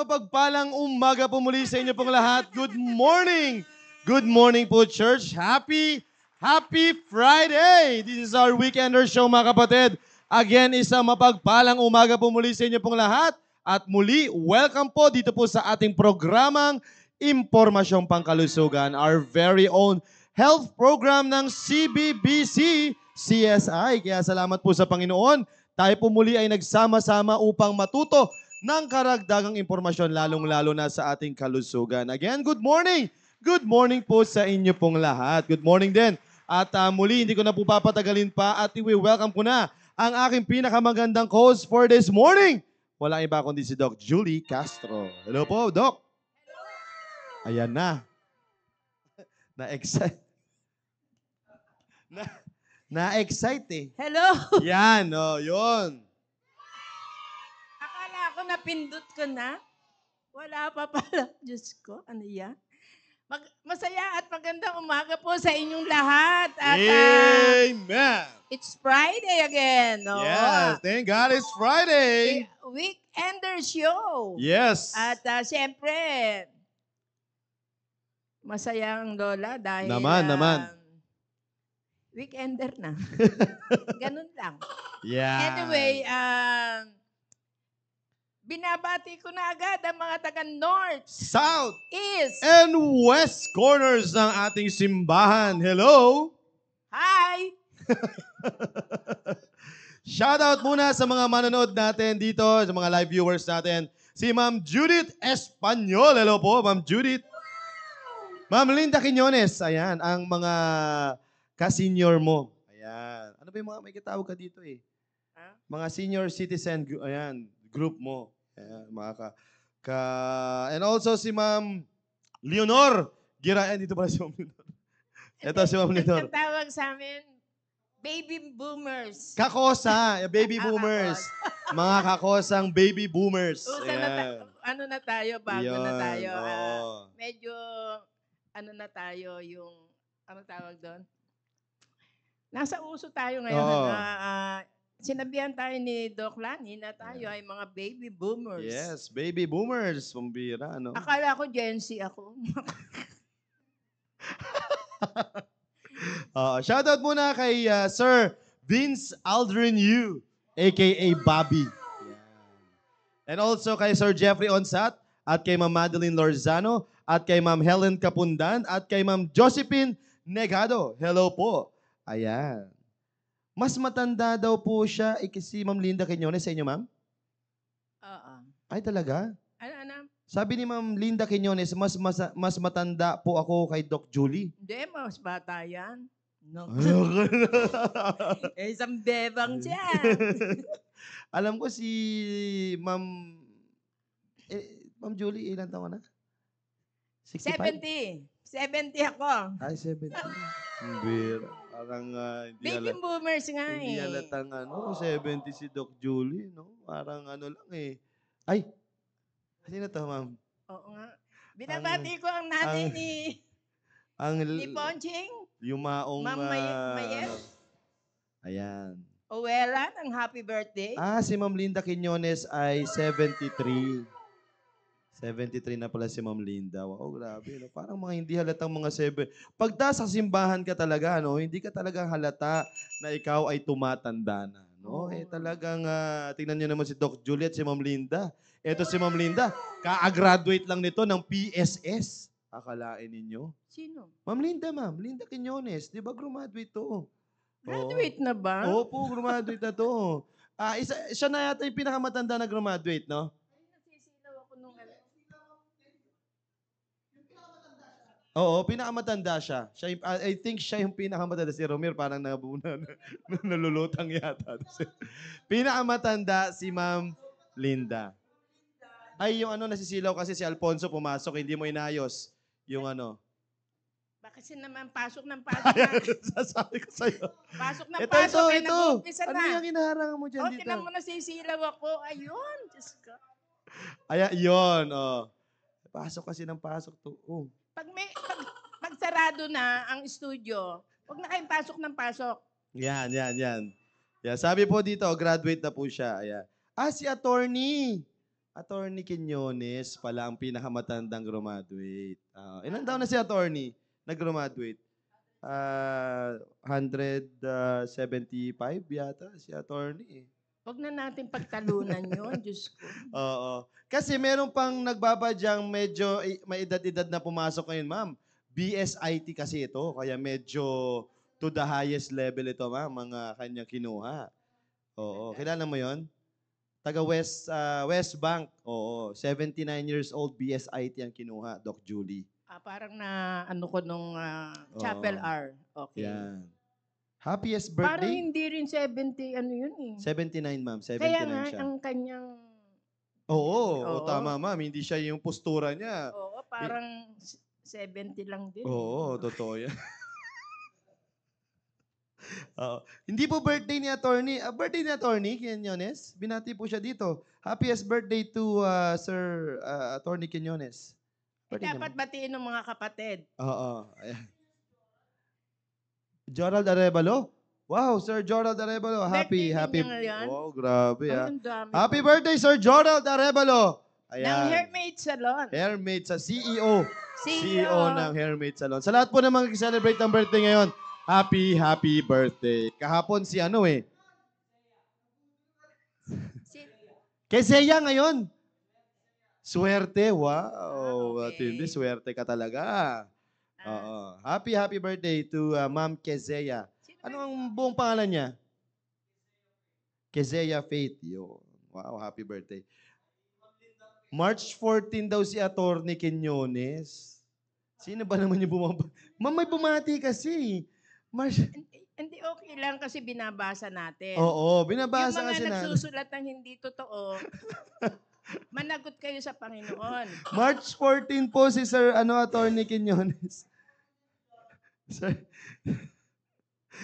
mapagpalang umaga po muli sa inyo pong lahat. Good morning! Good morning po, church. Happy Friday! This is our Weekender Show, mga kapatid. Again, isang mapagpalang umaga po muli sa inyo pong lahat. At muli, welcome po dito po sa ating programang Impormasyong Pangkalusugan, our very own health program ng CBBC CSI. Kaya salamat po sa Panginoon. Tayo po muli ay nagsama-sama upang matuto ng karagdagang impormasyon, lalong-lalo na sa ating kalusugan. Again, good morning! Good morning po sa inyo pong lahat. Good morning din. At muli, hindi ko na po papatagalin pa at i-welcome ko na ang aking pinakamagandang host for this morning. Walang iba kundi si Doc Julie Castro. Hello po, Doc. Ayan na. Na-excite. Na-excite eh. Hello! Yan, oh, yun. Akala ko napindot ko na. Wala pa pala. Diyos ko, ano yan? Masaya at magandang umaga po sa inyong lahat. At Amen. it's Friday again. No? Yes, thank God it's Friday. Weekender show. Yes. At siyempre, masaya ang Lola dahil Naman. Weekender na. Ganun lang. Yeah. Anyway, binabati ko na agad ang mga taga-North, South East, and West corners ng ating simbahan. Hello. Hi! Shoutout muna sa mga manonood natin dito, sa mga live viewers natin. Si Ma'am Judith Espanyol. Hello po, Ma'am Judith. Ma'am Linda Quiñones. Ayan, ang mga ka-senior mo. Ayan. Ano ba yung mga may katawag ka dito eh? Ha? Mga senior citizen, ayan, group mo. Ayan, mga and also si Ma'am Leonor Giraen. Dito pala si Ma'am Leonor. Ito si Ma'am Leonor. Ang tawag sa amin, baby boomers. Kakosa, baby boomers. Mga kakosang baby boomers. Ano na tayo, bago na Yun, tayo. oo. Medyo, ano na tayo, yung, ano tawag doon? Nasa uso tayo ngayon. Oo. Sinabihan tayo ni Doc Lani na tayo ay mga baby boomers. Yes, baby boomers. Pambira, no? Akala ko Gen Z ako. Shoutout muna kay Sir Vince Aldrin Yu, a.k.a. Bobby. And also kay Sir Jeffrey Onsat, at kay Ma'am Madeline Lorzano, at kay Ma'am Helen Capundan, at kay Ma'am Josephine Negado. Hello po. Ayan. Mas matanda daw po siya si Ma'am Linda Quiñones sa inyo, ma'am? Oo. Ay, talaga? Ano? Sabi ni Ma'am Linda Quiñones, mas matanda po ako kay Doc Julie. Hindi, mas bata yan. No. Ay, Isang bebang siya. alam ko si Ma'am Ma'am Julie, ilan taon na? 65? 70 ako. Ay, 70. Bira. Parang Baby boomers nga hindi eh. halatang 70 si Doc Julie, no? Parang ano lang eh. Ay, sino to, ma'am? Oo nga. Binabati ko ang nanay ni Ponching. Yung maong... Ma'am Mayet. Ayan. Owela ng happy birthday. Si Ma'am Linda Quiñones ay 73. 73 na pala si Ma'am Linda. Wow, grabe. No? Parang mga hindi halatang mga 7. Pagta sa simbahan ka talaga, no? Hindi ka talaga halata na ikaw ay tumatanda na. No? Talagang, tingnan nyo naman si Doc Juliet, si Ma'am Linda. Ito si Ma'am Linda, ka-graduate lang nito ng PSS. Akalain ninyo. Sino? Ma'am Linda, Ma'am. Linda Quiñones. Di ba graduate to? Graduate na ba? Opo, graduate na to. Siya na yata yung pinakamatanda na graduate, no? Nasisilaw ako nung Oo, pinakamatanda siya. I think siya yung pinakamatanda. Si Romir parang nalulutang yata. Pinakamatanda si Ma'am Linda. Ay, yung nasisilaw kasi si Alfonso pumasok, hindi mo inayos. Yung Bakit naman pasok ng pasok na? Sasabi ko sa'yo. Pasok ng Ito. pasok. Nag-uumpisa Ano na. yung hinaharangan mo dyan dito? Tinan mo nasisilaw ako. Ayun. Diyos ko. Yun. Pasok kasi ng pasok to. Pag sarado na ang studio, huwag na kayong pasok ng pasok. Yan. Yeah, sabi po dito, graduate na po siya. Ayan. Si attorney. Attorney Quiñones pala ang pinakamatandang graduate. Ilan taon na si attorney nag-graduate? 175 yata si attorney. Huwag na natin pagtalunan yun, Diyos ko. Oo. Kasi meron pang nagbabadyang medyo may edad-edad na pumasok ngayon, ma'am. BSIT kasi ito, kaya medyo to the highest level ito, ma'am, mga kanyang kinuha. Oo. Kilala mo yon? Taga West Bank. Oo. 79 years old, BSIT ang kinuha, Doc Julie. Parang na ano ko nung Chapel Oo. R. Okay. Yan. Happiest Parang birthday? hindi rin 70, ano yun eh. 79, ma'am. 79 Kaya nga, siya. ang kanyang, Oo, Oo. tama, ma'am. Hindi siya yung postura niya. oo, parang 70 lang din. Oo, totoo yan. Oo. Hindi po birthday ni attorney. Birthday ni attorney, Quinones. Binati po siya dito. Happiest birthday to Sir Attorney Quinones. Birthday Dapat naman. batiin ng mga kapatid. Oo. Ayan. Gerald Arevalo. Wow, Sir Gerald Arevalo. Birthday Happy. din niya ngayon? Oh, grabe ah. Ang dami. Happy birthday, Sir Gerald Arevalo. Ng Ayan. Hairmaid Salon. Hairmaid sa CEO. CEO. CEO ng Hairmaid Salon. Sa lahat po na mag-celebrate ng birthday ngayon, happy birthday. Kahapon si ano eh. Si- Kay Zeya ngayon. Swerte, wow. okay. Hindi, swerte ka talaga. Oo. Happy birthday to Ma'am Kezeya. Sino Ano ang buong pangalan niya? Kezeya Faith. Yun. Wow, happy birthday. March 14 daw si Attorney Quiñones. Sino ba naman yung bumaba? Ma'am, may bumati kasi. March... Hindi okay lang kasi binabasa natin. Oo, Yung binabasa mga kasi na. nagsusulat ng hindi totoo, managot kayo sa Panginoon. March 14 po si Sir Attorney Quiñones. Sir,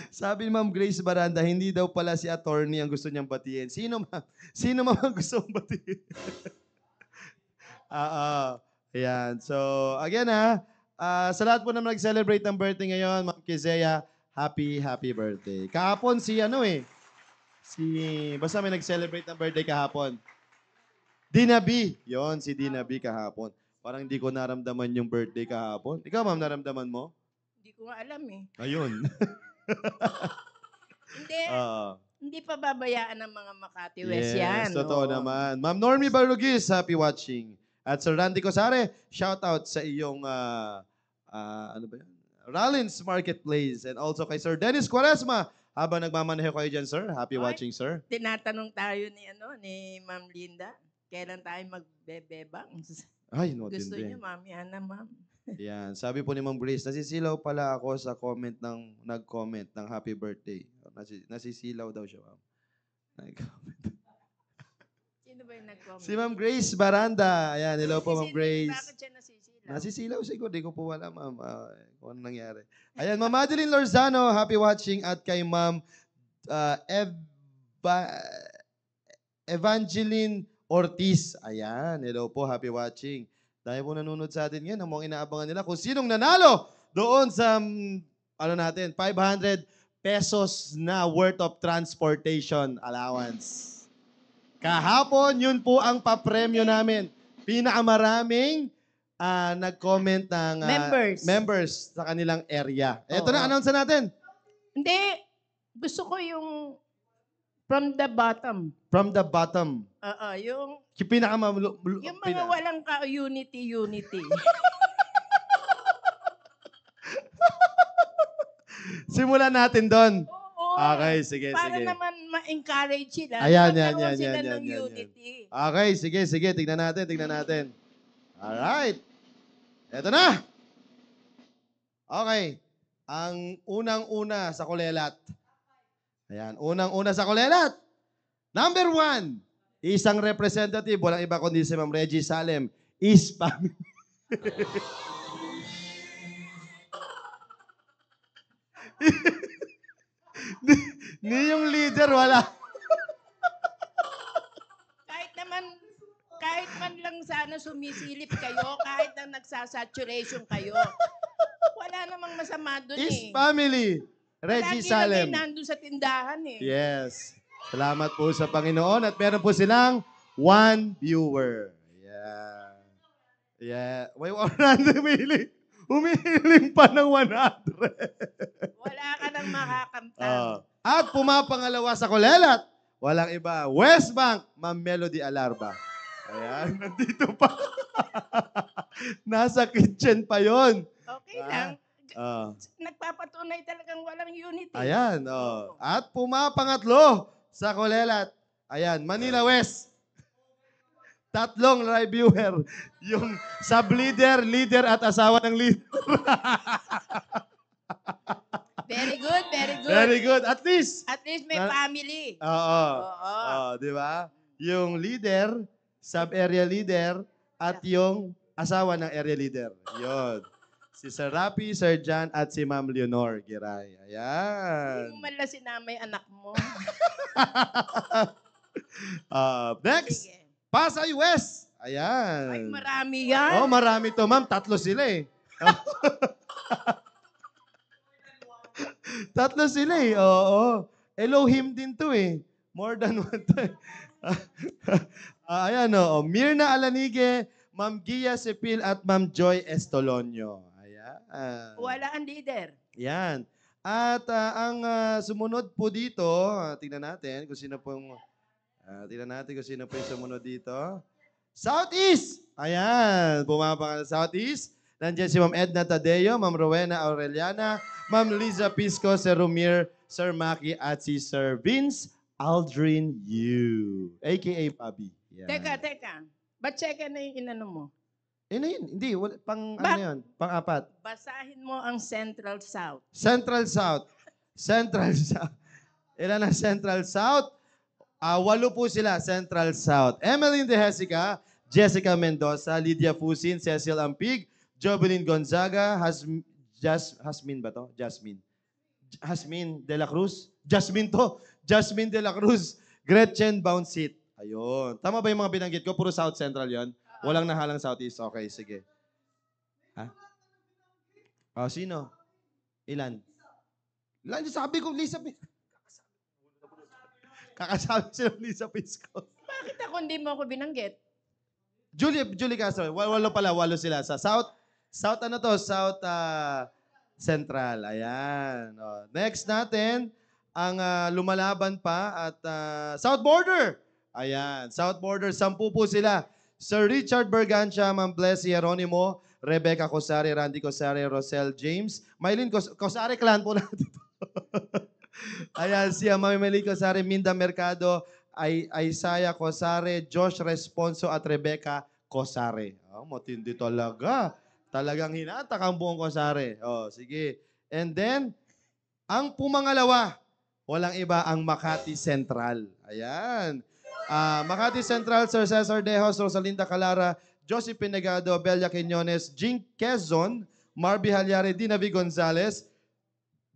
sabi ni Ma'am Grace Baranda, hindi daw pala si attorney ang gusto niyang batiin. Sino ma'am? Sino ma'am ang gusto mong batiin? Ayan. So, again sa lahat po na nag-celebrate ng birthday ngayon, Ma'am Kezeya, happy birthday. Kahapon basta may nag-celebrate ng birthday kahapon. Dinabi. Yon si Dinabi kahapon. Parang hindi ko naramdaman yung birthday kahapon. Ikaw, ma'am, naramdaman mo? Hindi ko nga alam eh. Ayun. Hindi, Ah, hindi pa babayaan ng mga Makati West yan. totoo Oo. naman. Ma'am Normie Barlugis, happy watching. At Sir Randy Cosare, shout out sa iyong ano ba yan? Rollins Marketplace. And also kay Sir Dennis Quaresma. Habang nagmamaneho kayo dyan, sir. Happy Oy. watching, sir. Tinatanong tayo ni Ma'am Linda, kailan tayo magbebebang? Ay, Gusto matindi. niyo, Ma'am, yan na, Ma'am. Yan. Sabi po ni Ma'am Grace, nasisilaw pala ako sa nag-comment ng happy birthday. Nasisilaw daw siya, ma'am. Nag-comment. Sino ba yung nag-comment? Si Ma'am Grace Baranda. Ayan, hello po, Ma'am Bakit Grace. siya nasisilaw? Nasisilaw siguro, di ko po alam, ma'am. Kung ano nangyari. Ayan, Ma'am Madeline Lorzano, happy watching. At kay Ma'am Evangeline Ortiz. Ayan, hello po, happy watching. Dahil po nanonood sa atin ngayon, ang mga inaabangan nila kung sinong nanalo doon sa, 500 pesos na worth of transportation allowance. Kahapon, yun po ang papremyo namin. Pinakamaraming nag-comment ng members sa kanilang area. Ito na, announce na natin. Hindi. Gusto ko yung from the bottom. From the bottom. Yung Yung mga walang unity. Simulan natin doon. Oo. Okay, sige. Para naman ma-encourage sila. Ayan, Magkaroon yan, sila yan, ng yan. unity. Okay, sige. Tignan natin. Alright. Eto na. Okay. Ang unang-una sa kulelat. Ayan, unang-una sa kulelat. Number 1. Isang representative, walang iba kundi si Ma'am Reggie Salem, is family. Ni yung leader, wala. Kahit man lang sana sumisilip kayo, kahit na nagsasaturation kayo, wala namang masama doon Is eh. family. Reggie Palagi Salem. lang kayo nandun sa tindahan eh. Yes. Salamat po sa Panginoon at meron po silang 1 viewer. Yeah. Yeah. May 100 humihiling pa ng 100. Wala ka nang makakamtang. At pumapangalawa sa Kulelat, walang iba, West Bank, Ma'am Melody Alarba. Ayan, nandito pa. Nasa kitchen pa yon. Okay lang. Ah. Nagpapatunay talagang walang unity. Ayan, At pumapangatlo sa Kulelat, ayan, Manila West. 3 reviewer. Yung sub-leader, leader at asawa ng leader. Very good, very good. Very good. At least. At least may family. Oo. Oo. Di ba? Yung leader, sub-area leader, at yung asawa ng area leader. Yun. Si Sir Rapi, Sir Jan, at si Ma'am Leonor Giray. Ayan. Yung mala sinamay anak mo. Next, Sige. Pasay West. Ayan. Ay, marami yan. Oh, marami to, ma'am. 3 sila eh. 3 sila eh. Oo. Elohim din to eh. More than one time. Ayan o. Mirna Alanige, Ma'am Gia Sepil at Ma'am Joy Estolonio. Ayan. Wala ang leader. Yan. At ang sumunod po dito, tingnan natin kung sino pong sumunod dito. Southeast! Ayan, bumabang sa Southeast. Nandiyan si Ma'am Edna Tadeo, Ma'am Rowena Aureliana, Ma'am Liza Pisco, Sir Rumir, Sir Maki, at si Sir Vince Aldrin Yu, a.k.a. Pabi. Yan. Teka. Ba't second na yung inano mo? Ano yun? Hindi, ano yun? Pang-apat. Basahin mo ang Central South. Central South. Central South. Ilan ang Central South? 8 po sila, Central South. Emeline De Jessica, Jessica Mendoza, Lydia Fusin, Cecil Ampig, Jovelyn Gonzaga, Jasmine ba to? Jasmine De La Cruz. Jasmine De La Cruz. Gretchen Bouncit. Ayun. Tama ba yung mga binanggit ko? Puro South Central yon. Walang nahalang Southeast. Okay, sige. Ha? Sino? Ilan? Sabi ko, Lisa Pisco. Kakasabi sila Lisa Pisco. Bakit ako hindi mo ako binanggit? Julie Castro. 8 sila. Sa South Central. Ayan. Next natin, ang lumalaban pa at South Border. Ayan. South Border, 10 po sila. Sir Richard Bergancia, Ma'am Blessy Jeronimo, Rebecca Cosare, Randy Cosare, Rosel James, Mylene Cosare, clan po natin. Ayan, si Mami Meli Cosare, Minda Mercado, Isaiah Cosare, Josh Responso at Rebecca Cosare. Matindi talaga. Talagang hinatak ang buong Cosare. Sige. And then, ang pumangalawa, walang iba, ang Makati Central. Ayan. Makati Central, Sir Cesar Dejos, Rosalinda Calara, Josie Pinegado, Belia Quinones, Jing Quezon, Marby Halyare, Dinavi Gonzalez,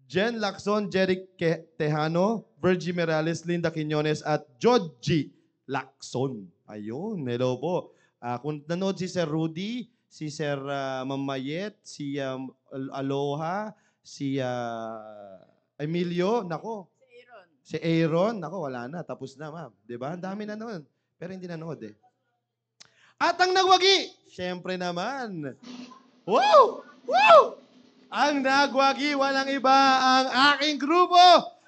Jen Lacson, Jeric Tejano, Virgie Morales, Linda Quinones, at Georgie Lacson. Ayun, hello po. Kung nanood si Sir Rudy, si Sir Mamayet, si Aloha, si Emilio, nako. Si Aaron, nako, wala na. Tapos na, ma'am. Diba? Ang dami na noon. Pero hindi nanood eh. At ang nagwagi, syempre naman. Woo! Woo! Ang nagwagi, walang iba, ang aking grupo,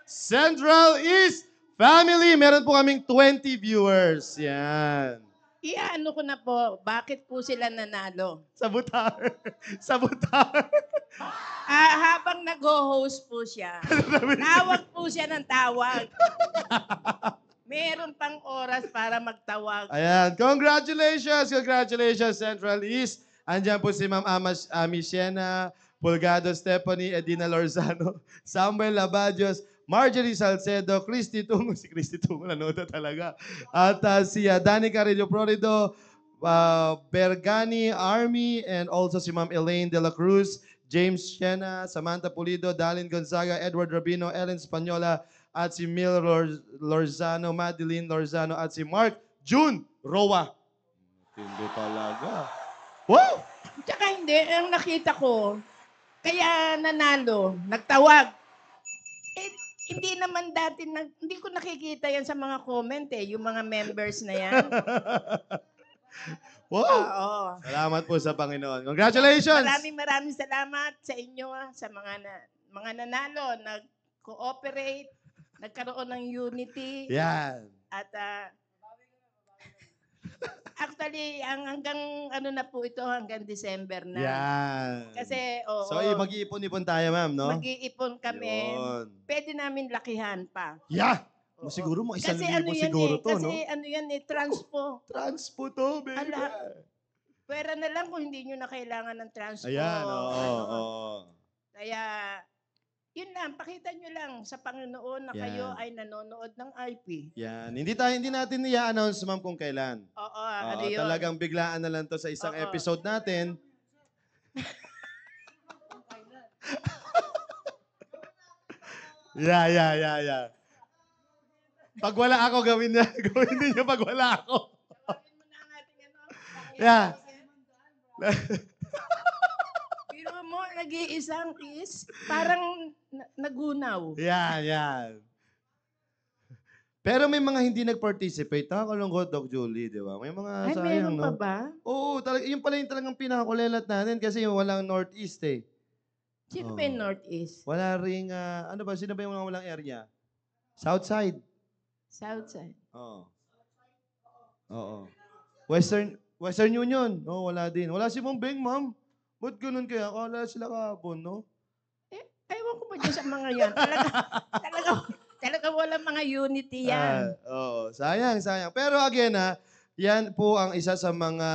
Central East Family. Meron po kaming 20 viewers. Yan. Iyaano ko na po, bakit po sila nanalo? Sabutar. Habang nag-host po siya, tawag po siya ng tawag. Meron pang oras para magtawag. Ayan. Congratulations, Central East. Andiyan po si Ma'am Ami Siena, Pulgado Stephanie, Edina Lorzano, Samuel Labadios, Marjorie Salcedo, Christy Tungo, si Christy Tungo, nanood na talaga. At si Danny Carrillo Florido, Bergani Army, and also si Ma'am Elaine De La Cruz, James Siena, Samantha Pulido, Dalin Gonzaga, Edward Rabino, Ellen Spanyola, at si Mil Lorzano, Madeline Lorzano, at si Mark June Roa. Hindi talaga. Wow! Tsaka hindi, ang nakita ko, kaya nanalo, nagtawag. Hindi naman dati, hindi ko nakikita yan sa mga comment yung mga members na yan. Wow! Oo. Salamat po sa Panginoon. Congratulations! Maraming salamat sa inyo, sa mga nanalo, nag-cooperate, nagkaroon ng unity. Yan. At actually, hanggang ano na po ito, hanggang December na. Yan. Kasi, oo. So, mag-iipon-ipon tayo, ma'am, no? Mag-iipon kami. Yun. Pwede namin lakihan pa. Yeah! Oo. Siguro mga 1,000 ano yan siguro to, kasi no? ano yan transpo. Transpo to, baby. Ala. Pwera na lang kung hindi nyo na kailangan ng transpo. Ayan, oo. Ano. Oo. Kaya, yun lang, pakita nyo lang sa Panginoon na Yan. kayo ay nanonood ng IP. Yan. Hindi natin i-announce, ma'am, kung kailan. Oo, Oo, ano yun? talagang biglaan na lang to sa isang Oo. episode natin. Yeah. Pag wala ako, gawin ninyo pag wala ako. Tawagin mo na ang ating ano. Yeah. Pero mo, nag-iisang is, parang nagunaw. Yan. Pero may mga hindi nag-participate. Nakakalungkot, Doc Julie, di ba? May mga Ay, sayang, meron pa no? ba? Oo, yun pala yung talagang pinakakulelat natin kasi walang Northeast eh. Sino ba yung Northeast? Wala ring, sino ba yung mga walang area? Southside. Southside. Oo. Western Union. No, wala din. Wala si Mong Beng, ma'am. Ba't ganun kaya? Kala sila kahapon, no? Ewan ko ba dyan sa mga yan. Talaga walang mga unity yan. Oo. Sayang. Pero again, yan po ang isa sa mga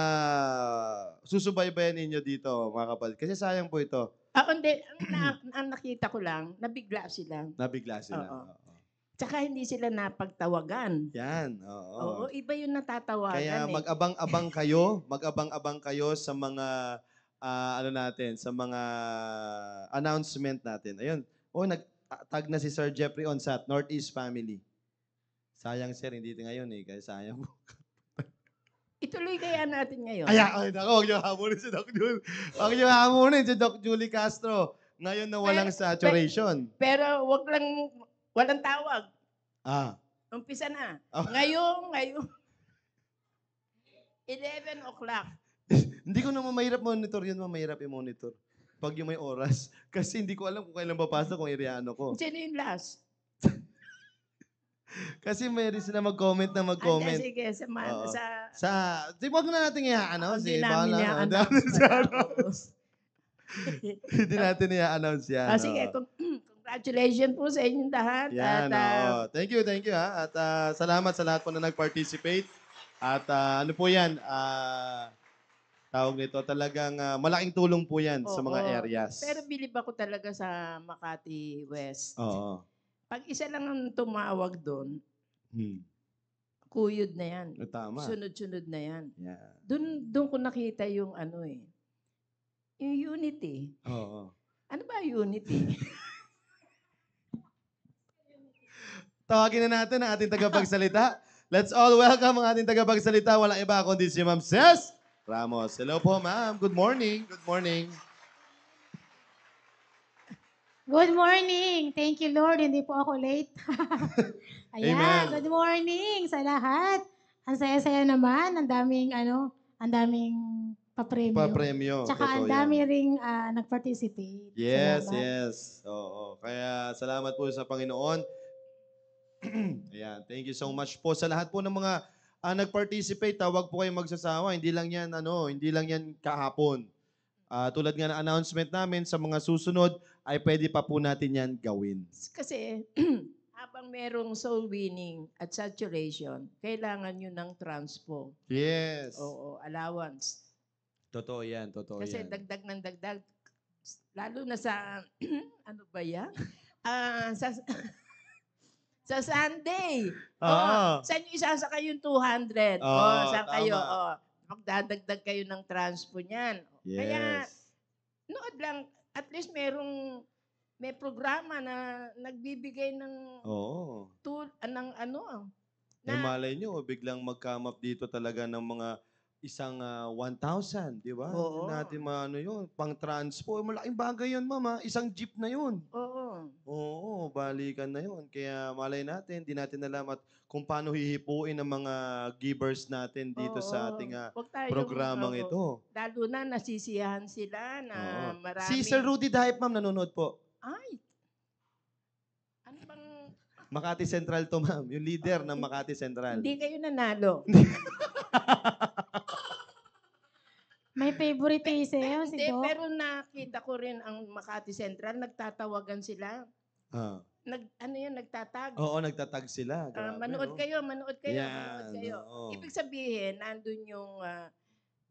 susubaybayan ninyo dito, mga kapatid. Kasi sayang po ito. Hindi. Ang nakita ko lang, nabigla sila. Nabigla sila. Oo. Oo. Tsaka hindi sila napagtawagan. Yan. Oo. Oo, iba yung natatawagan Kaya mag-abang-abang kayo sa mga sa mga announcement natin. Ayun. Nag-tag na si Sir Jeffrey Onsat, Northeast Family. Sayang sir, hindi ito ngayon eh. Kaya sayang po. Ituloy kaya natin ngayon. Huwag niyo hamunin si Doc Julie. Huwag niyo hamunin si Doc Julie Castro. Ngayon na walang saturation. Pero walang tawag. Umpisa na. Oh. Ngayon. 11 o'clock. Hindi ko naman mahirap monitor yun, mahirap i-monitor. Pag yung may oras. Kasi hindi ko alam kung kailan papasok kung iriano ko. Sino yung last? Kasi mayroon sila mag-comment. Sige, Wag na natin i-announce. Hindi namin i-announce. Hindi natin i-announce yan. Sige, congratulations po sa inyong lahat. Yan, Thank you ha. At salamat sa lahat po na nag-participate. At ano po yan, tawag nito, talagang malaking tulong po yan sa mga areas. Pero bilib ako talaga sa Makati West. Oo. Pag isa lang ang tumawag doon, kuyod na yan. Tama. Sunod-sunod na yan. Yeah. Doon ko nakita yung yung unity. Oo. Ano ba unity? Tawagin na natin ang ating tagapagsalita. Let's all welcome ang ating tagapagsalita. Walang iba kundi si Ma'am Ces Ramos. Hello po, ma'am. Good morning. Good morning. Good morning. Thank you, Lord. Hindi po ako late. Ayan, Amen. good morning sa lahat. Ang saya-saya naman. Ang daming papremyo. Pa-premyo. Tsaka ang Totoo dami yan. ring nag-participate. Yes, Salamat. yes. Oo. Kaya salamat po sa Panginoon. Ayan. Thank you so much po sa lahat po ng mga nag-participate. Tawag po kayong magsasawa. Hindi lang yan kahapon. Tulad nga ng announcement namin sa mga susunod, ay pwede pa po natin yan gawin. Kasi habang merong soul winning at saturation, kailangan nyo ng transpo. Yes. Oo, allowance. Totoo yan. Kasi dagdag ng dagdag. Lalo na sa, ano ba yan? Sa Sunday. Oo. Saan nyo isasakay yung 200? Saan kayo? Magdadagdag kayo ng transpo niyan. Yes. Kaya, nood lang, at least may programa na nagbibigay ng malay nyo, biglang mag-come up dito talaga ng mga isang 1,000, di ba? Oo. Natin yun, pang transpo. Malaking bagay yun, mama. Isang jeep na yun. Oo. Oo, balikan na yun. Kaya malay natin, di natin alam at kung paano hihipuin ang mga givers natin dito sa Oo. ating Huwag tayong, programang oo. ito. Lalo na nasisiyahan sila na Oo. Si Sir maraming, Rudy Dahip, ma'am, nanonood po. ay, ano bang, Makati Central to, ma'am. Yung leader ng Makati Central. hindi kayo nanalo. May favoritism si Hindi, Doc. pero nakita ko rin ang Makati Central, nagtatawagan sila. Ah. Ano yun, nagtatag. Oo, nagtatag sila. Grabe, Manood no? kayo, manood kayo, manood Yan, kayo. oo. Ibig sabihin, nandun yung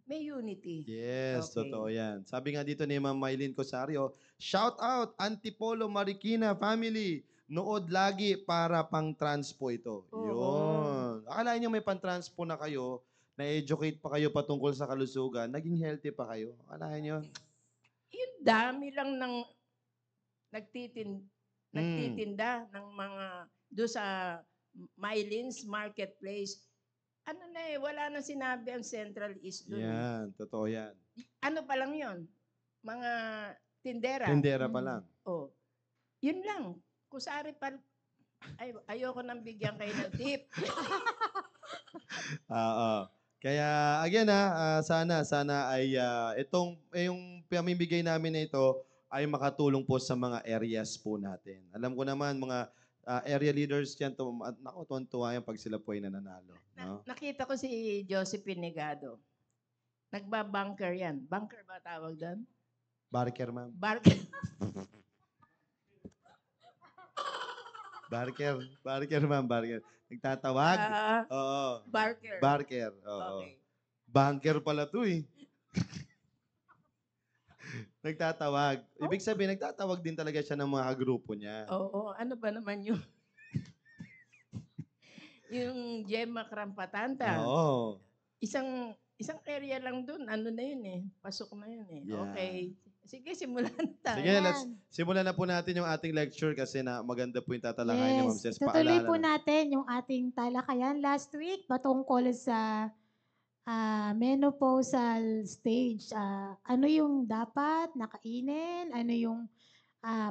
may unity. Yes, Okay. totoo yan. Sabi nga dito ni Ma'am Maylin Cosario, shout out, Antipolo Marikina family. Nood lagi para pang transpo ito. Oo. Yun. Akala niyo may pang-transpo na kayo, na-educate pa kayo patungkol sa kalusugan, naging healthy pa kayo. Akala niyo? Yung dami lang ng nagtitin, Hmm. nagtitinda ng mga do sa Mylin's Marketplace. Ano na wala na sinabi ang Central East doon. Yan, totoo yan. Ano pa lang yon? Mga tindera. Tendera pa lang. Oh. Yun lang. Kusari pa, ayoko nang bigyan kayo ng tip. Oo. Kaya again sana ay yung pamimigay namin na ito ay makatulong po sa mga areas po natin. Alam ko naman mga area leaders diyan nako tuwan-tuwa yan pag sila po ay nananalo, no? Nakita ko si Josephine Negado. Nagbabunker yan. Bunker ba tawag doon? Barker, ma'am. Barker, ma'am, Barker. Nagtatawag? Oo. Barker. Barker, oo. Okay. Bunker pala to eh. Nagtatawag. Ibig sabihin, nagtatawag din talaga siya ng mga grupo niya. Oo. Ano ba naman yung yung Gemma Krampatanta? Oo. Isang area lang dun. Ano na yun eh. Pasok na yun eh. Yeah. Okay. Sige, simulan tayo. Sige, let's simulan na po natin yung ating lecture kasi na maganda po yung tatalakayan niyo, Ma'am Ces. Tutuloy Paalala po na. natin yung ating talakayan last week patungkol sa menopausal stage. Ano yung dapat nakainin, ano yung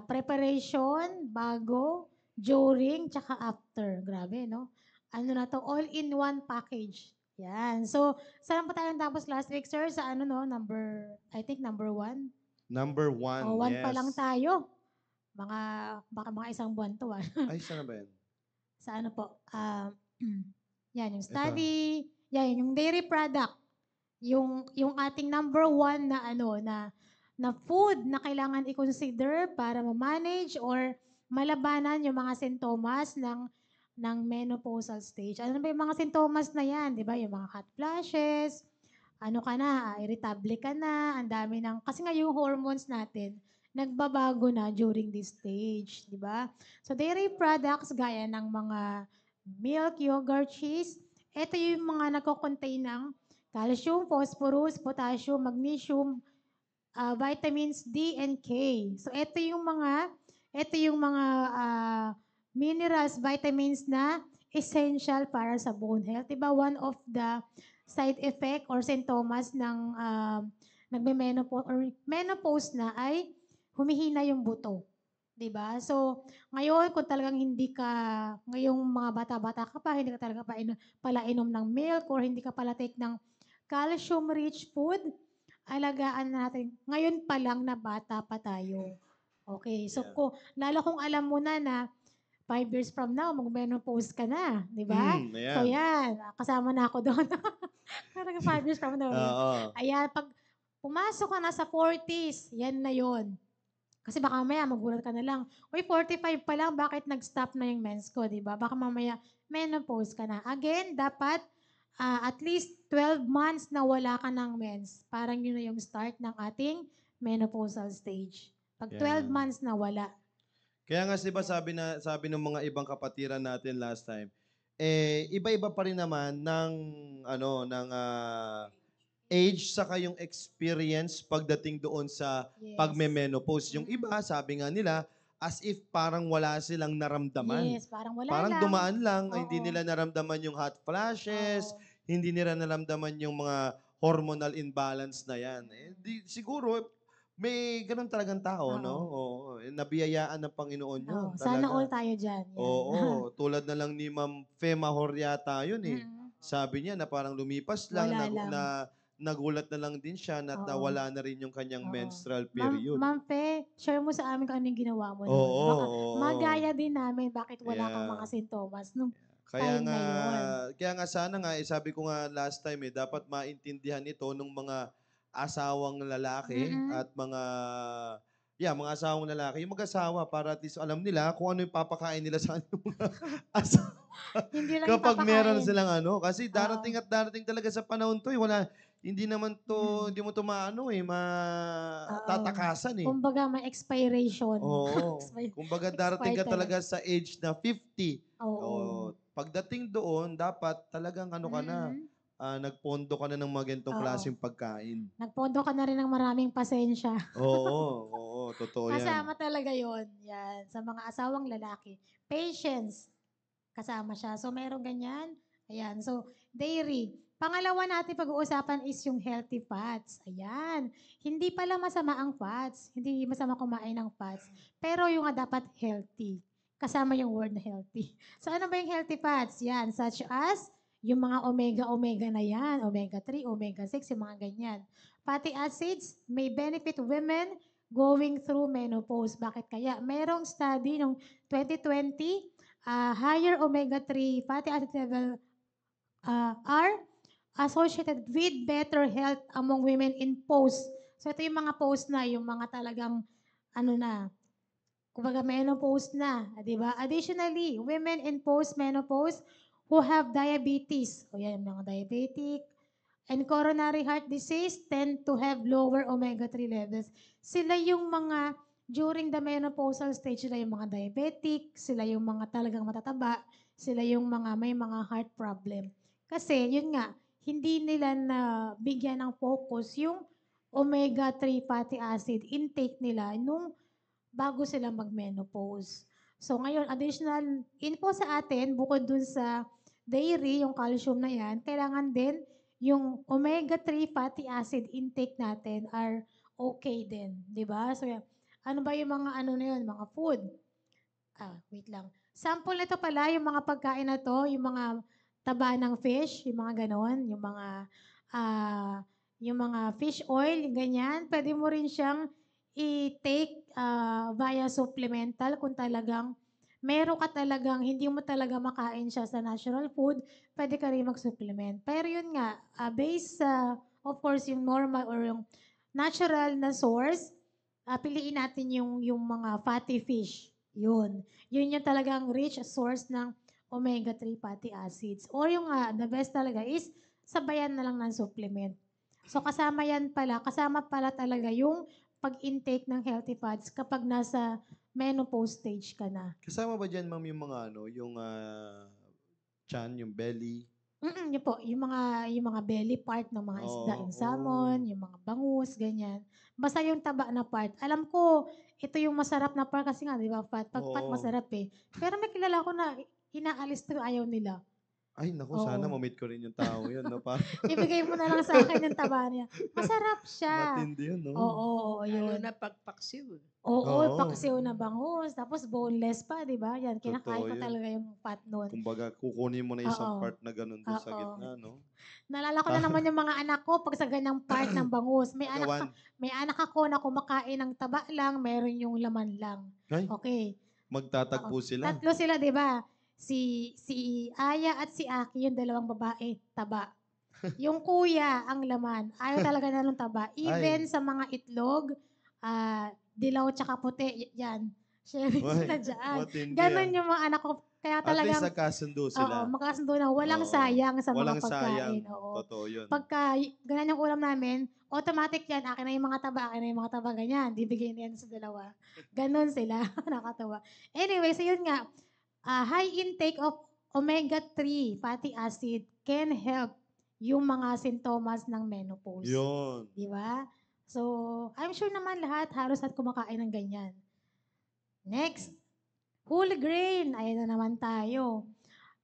preparation bago, during, tsaka after. Grabe, no? Ano na to? All-in-one package. Yan. So, saan pa tayo tapos last week, sir? Sa ano, no? I think number 1. Number 1, O, 1 yes. pa lang tayo. Baka mga isang buwan to, Ay, saan na ba yan? Sa ano po? Yan, yung study. Yan, yung dairy product. Yung ating number 1 na na food na kailangan i-consider para ma-manage or malabanan yung mga sintomas ng menopausal stage. Ano ba yung mga sintomas na yan? Di ba? Yung mga hot flashes, ano ka na, irritable ka na, ang dami kasi nga yung hormones natin, nagbabago na during this stage, di ba? So, dairy products gaya ng mga milk, yogurt, cheese, ito yung mga nagko-contain ng calcium, phosphorus, potassium, magnesium, vitamins D and K. So, ito yung mga minerals, vitamins na essential para sa bone health. Diba? One of the side effect or sintomas ng nagme-menopause or menopause na ay humihina yung buto. 'Di ba? So, ngayon kung talagang ngayong mga bata-bata ka pa, hindi ka talaga pala inom ng milk or hindi ka pala take ng calcium-rich food, alagaan natin. Ngayon pa lang na bata pa tayo. Okay. So, lalo kung alam mo na 5 years from now, mag-menopause ka na. Di ba? Ayan. So, yan. Kasama na ako doon. Parang 5 years from now. Oo. Ayan. Pag pumasok ka na sa 40s, yan na yon. Kasi baka mamaya magulat ka na lang. Uy, 45 pa lang, bakit nag-stop na yung mens ko, di ba? Baka mamaya menopause ka na. Again, dapat at least 12 months na wala ka ng mens. Parang yun na yung start ng ating menopausal stage. Pag 12 months na wala. Kaya nga diba sabi ng mga ibang kapatiran natin last time, iba-iba pa rin naman ng age saka yung experience pagdating doon sa pagme-menopause. Yung iba, sabi nga nila, as if parang wala silang naramdaman. Yes, parang wala Parang lang. dumaan lang, Oo. hindi nila naramdaman yung hot flashes, Oo. hindi nila naramdaman yung mga hormonal imbalance na yan. Siguro, may ganun talagang tao, no? Oo. Oo, nabiyayaan ng Panginoon yun, Oo, sana all talaga. tayo diyan, yan. Oo, tulad na lang ni Ma'am Fema Horyata yun eh. Mm. Sabi niya na parang lumipas lang, Wala lang. nagulat na lang din siya na Oo. nawala na rin yung kanyang Oo. menstrual Ma'am period. Ma'am Fe, share mo sa amin kung ano yung ginawa mo nun. Oo, Baka oo. magaya din namin bakit wala kang mga Yeah. sintomas nung Kaya time nga, na yon. kaya nga sana nga, sabi ko nga last time dapat maintindihan ito ng mga asawang lalaki Mm. at mga asawang lalaki, yung mag-asawa para at least alam nila kung ano yung papakain nila sa kanilang mga asawa. Hindi lang yung Kapag meron papakain. silang kasi Oo. darating at darating talaga sa panahon to hindi naman to, Mm. hindi mo to Oo. matatakasan eh. Kumbaga may expiration. Oo. Kumbaga darating Expired ka talaga. talaga sa age na 50. Oo. Pagdating doon, dapat talagang ka na, Mm. nagpondo ka na ng mga ganitong Oo. klaseng pagkain. Nagpondo ka na rin ng maraming pasensya. Oo, oo, totoo yan. Kasama talaga yon. Yan. Sa mga asawang lalaki. Patience. Kasama siya. So, meron ganyan. Ayan. So, dairy. Pangalawa natin pag-uusapan is yung healthy fats. Ayan. Hindi pala masama ang fats. Hindi masama kumain ng fats. Pero yung dapat healthy. Kasama yung word na healthy. So, ano ba yung healthy fats? Yan. Such as yung mga omega-omega na yan. Omega-3, omega-6, yung mga ganyan. Fatty acids may benefit women going through menopause. Bakit kaya? Merong study noong 2020, higher omega-3 fatty acid level are associated with better health among women in post. So ito yung mga post na, yung mga talagang ano na, kumbaga menopause na, di ba? Additionally, women in post-menopause who have diabetes, o yan, mga diabetic, and coronary heart disease tend to have lower omega-3 levels. Sila yung mga, during the menopausal stage, sila yung mga diabetic, sila yung mga talagang matataba, sila yung mga may mga heart problem. Kasi, yun nga, hindi nila na bigyan ng focus yung omega-3 fatty acid intake nila nung bago sila mag-menopause. So ngayon, additional info sa atin, bukod dun sa dairy, yung calcium na yan, kailangan din yung omega-3 fatty acid intake natin are okay din. Di ba? So yan. Ano ba yung mga ano na yun, mga food? Wait lang. Sample nito pala, yung mga pagkain na to, yung mga taba ng fish, yung mga ganon, ah, yung mga fish oil, ganyan. Pwede mo rin siyang i-take via supplemental kung talagang meron ka talagang, hindi mo talaga makain siya sa natural food, pwede ka rin mag-supplement. Pero yun nga, based sa, of course, yung normal or yung natural na source, piliin natin yung mga fatty fish. Yun. Yun yung talagang rich source ng omega-3 fatty acids. Or yung the best talaga is sabayan na lang ng supplement. So kasama pala talaga yung pag-intake ng healthy fats kapag nasa menopause stage ka na. Kasama ba dyan, ma'am, yung mga yung tiyan, yung belly? Yun po, yung mga belly part ng mga isda, Oo, yung oo. salmon, yung mga bangus, ganyan. Basta yung taba na part. Alam ko, ito yung masarap na part kasi nga, di ba, fat? Pag fat, Oo. masarap eh. Pero may kilala ko na inaalis to, ayaw nila. Ay, naku, sana Oo. ma-meet ko rin yung tao yun, no? Para Ibigay mo na lang sa akin yung taba niya. Masarap siya. matindi yun, no? Oo, Lalo yun. na pagpaksiw. Oo, Oo. paksiw na bangus. Tapos boneless pa, di ba? Yan, kinakain Totoo ko yun. talaga yung fat nun. Kumbaga, kukunin mo na isang Oo. part na ganun dun sa Oo. gitna, no? Nalala ko na naman yung mga anak ko pag sa ganyang part ng bangus. Pagawan. May anak ako na kumakain ng taba lang, meron yung laman lang. Ay, Okay. Oo. magtatagpo sila. Tatlo sila, di ba? Si Aya at si Aki, yung dalawang babae, taba. Yung kuya, ang laman. Ayaw talaga na ng taba. Even Ay, sa mga itlog, dilaw tsaka puti, yan. Share sila ay, dyan. matindi Ganon yung mga anak ko. Kaya At least talagang, nagkasundo oo, sila. magkasundo na walang Oo. sayang sa mga Walang sayang. pagkain. Oo. Totoo yun. Pagka ganyan yung ulam namin, automatic yan. Akin na yung mga taba, akin na yung mga taba, ganyan. Bibigay na yan sa dalawa. Ganon sila. Nakatawa. Anyway, so yun nga, high intake of omega-3 fatty acid can help yung mga sintomas ng menopause. Yun. Di ba? So, I'm sure naman halos lahat kumakain ng ganyan. Next, whole grain. Ayan na naman tayo.